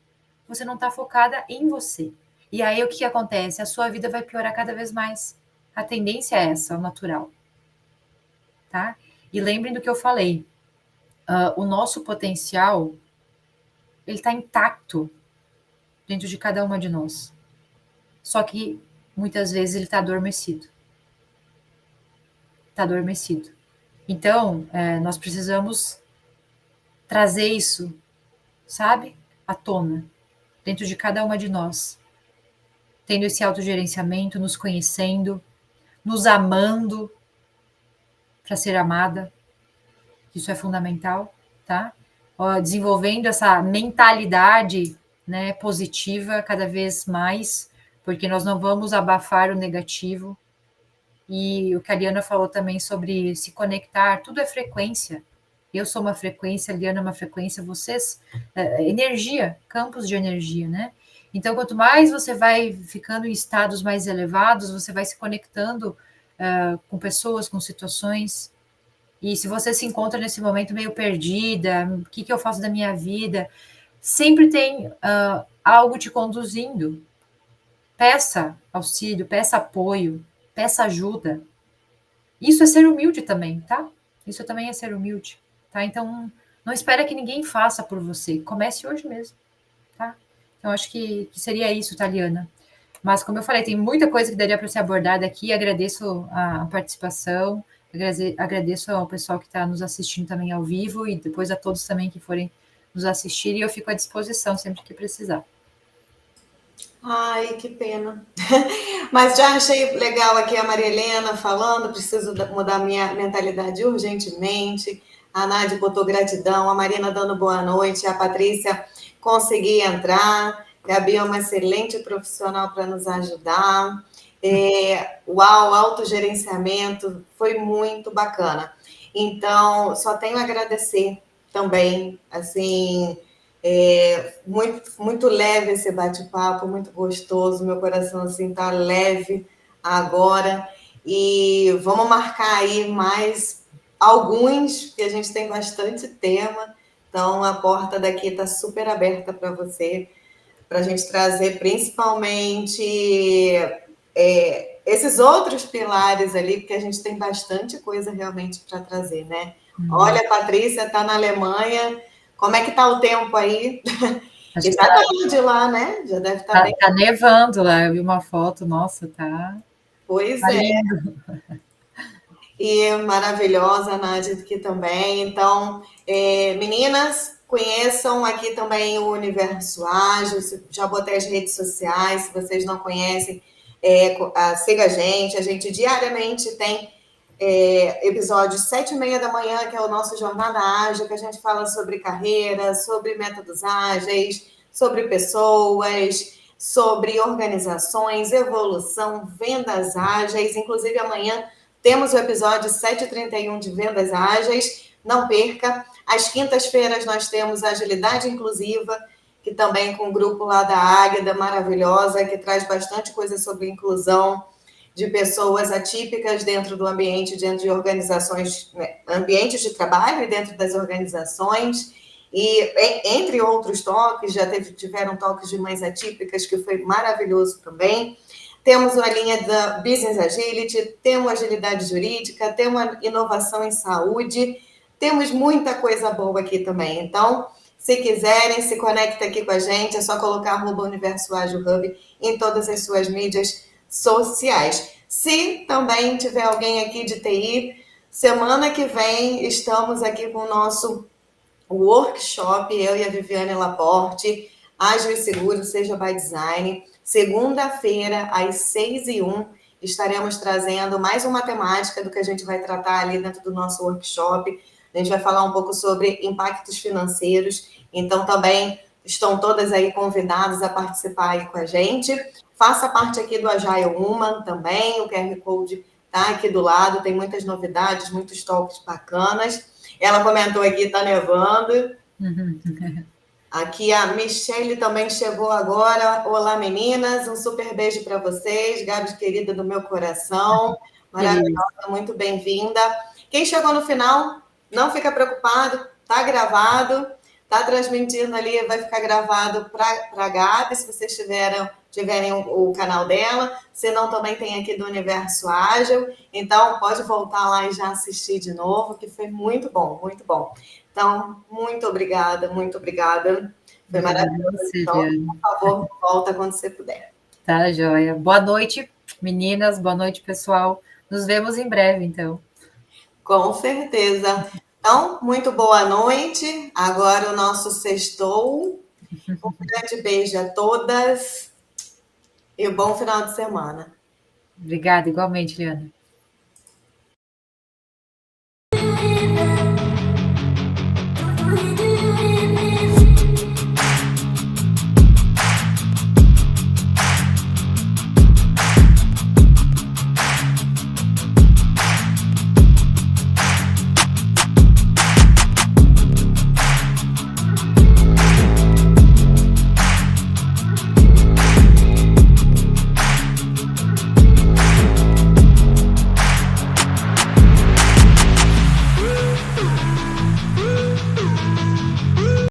Speaker 2: você não está focada em você. E aí o que acontece? A sua vida vai piorar cada vez mais. A tendência é essa, o natural. Tá? E lembrem do que eu falei. O nosso potencial, ele está intacto dentro de cada uma de nós. Só que muitas vezes ele está adormecido. Está adormecido. Então, nós precisamos trazer isso, sabe? À tona, dentro de cada uma de nós. Tendo esse autogerenciamento, nos conhecendo, nos amando para ser amada. Isso é fundamental, tá? Desenvolvendo essa mentalidade, né, positiva cada vez mais, porque nós não vamos abafar o negativo. E o que a Liana falou também sobre se conectar, tudo é frequência. Eu sou uma frequência, a Liana é uma frequência, vocês, energia, campos de energia, né? Então, quanto mais você vai ficando em estados mais elevados, você vai se conectando com pessoas, com situações. E se você se encontra nesse momento meio perdida, o que eu faço da minha vida? Sempre tem algo te conduzindo. Peça auxílio, peça apoio, peça ajuda. Isso é ser humilde também, tá? Isso também é ser humilde, tá? Então, não espera que ninguém faça por você. Comece hoje mesmo, tá? Então, acho que seria isso, Taliana. Mas, como eu falei, tem muita coisa que daria para ser abordada aqui. Agradeço a participação, agradeço ao pessoal que está nos assistindo também ao vivo e depois a todos também que forem nos assistir. E eu fico à disposição sempre que precisar.
Speaker 1: Ai, que pena. Mas já achei legal aqui a Maria Helena falando, preciso mudar minha mentalidade urgentemente. A Nádia botou gratidão, a Marina dando boa noite, a Patrícia consegui entrar, Gabi é uma excelente profissional para nos ajudar. Uau, autogerenciamento, foi muito bacana. Então, só tenho a agradecer também, assim, muito, muito leve esse bate-papo, muito gostoso, meu coração assim tá leve agora. E vamos marcar aí mais alguns, que a gente tem bastante tema. Então a porta daqui está super aberta para você, para a gente trazer principalmente esses outros pilares ali, porque a gente tem bastante coisa realmente para trazer, né? Olha, a Patrícia está na Alemanha. Como é que está o tempo aí?
Speaker 2: Acho
Speaker 1: E
Speaker 2: que
Speaker 1: tá tarde lá, né? Já deve estar bem.
Speaker 2: tá nevando lá, eu vi uma foto, nossa,
Speaker 1: Pois
Speaker 2: tá
Speaker 1: é.
Speaker 2: lindo.
Speaker 1: E maravilhosa, a Nádia aqui também. Então, meninas, conheçam aqui também o Universo Ágil. Já botei as redes sociais, se vocês não conhecem, siga a gente. A gente diariamente tem episódios 7h30 da manhã, que é o nosso Jornada Ágil, que a gente fala sobre carreira, sobre métodos ágeis, sobre pessoas, sobre organizações, evolução, vendas ágeis. Inclusive, amanhã temos o episódio 7h31 de Vendas Ágeis. Não perca. Às quintas-feiras nós temos Agilidade Inclusiva, que também com o grupo lá da Águeda, maravilhosa, que traz bastante coisa sobre inclusão de pessoas atípicas dentro do ambiente, dentro de organizações, né, ambientes de trabalho e dentro das organizações. E entre outros toques, já tiveram toques de mães atípicas, que foi maravilhoso também. Temos a linha da Business Agility, temos agilidade jurídica, temos inovação em saúde, temos muita coisa boa aqui também. Então, se quiserem, se conecta aqui com a gente, é só colocar @Universo Ágil Hub em todas as suas mídias sociais. Se também tiver alguém aqui de TI, semana que vem estamos aqui com o nosso workshop, eu e a Viviane Laporte, Ágil e Seguro, Seja by Design. Segunda-feira, às 6h01, estaremos trazendo mais uma temática do que a gente vai tratar ali dentro do nosso workshop. A gente vai falar um pouco sobre impactos financeiros, então também estão todas aí convidadas a participar aí com a gente. Faça parte aqui do Agile Woman também, o QR Code está aqui do lado, tem muitas novidades, muitos toques bacanas. Ela comentou aqui, está nevando. Aqui a Michelle também chegou agora. Olá, meninas. Um super beijo para vocês. Gabi, querida do meu coração. Maravilhosa, muito bem-vinda. Quem chegou no final, não fica preocupado. Está gravado. Está transmitindo ali, vai ficar gravado para a Gabi, se vocês tiverem o canal dela. Se não, também tem aqui do Universo Ágil. Então, pode voltar lá e já assistir de novo, que foi muito bom, muito bom. Então, muito obrigada, muito obrigada. Foi maravilhoso. Então, por favor, volta quando você puder.
Speaker 2: Tá, joia. Boa noite, meninas. Boa noite, pessoal. Nos vemos em breve, então.
Speaker 1: Com certeza. Então, muito boa noite. Agora o nosso sextou. Um grande beijo a todas e um bom final de semana.
Speaker 2: Obrigada, igualmente, Liana.
Speaker 3: We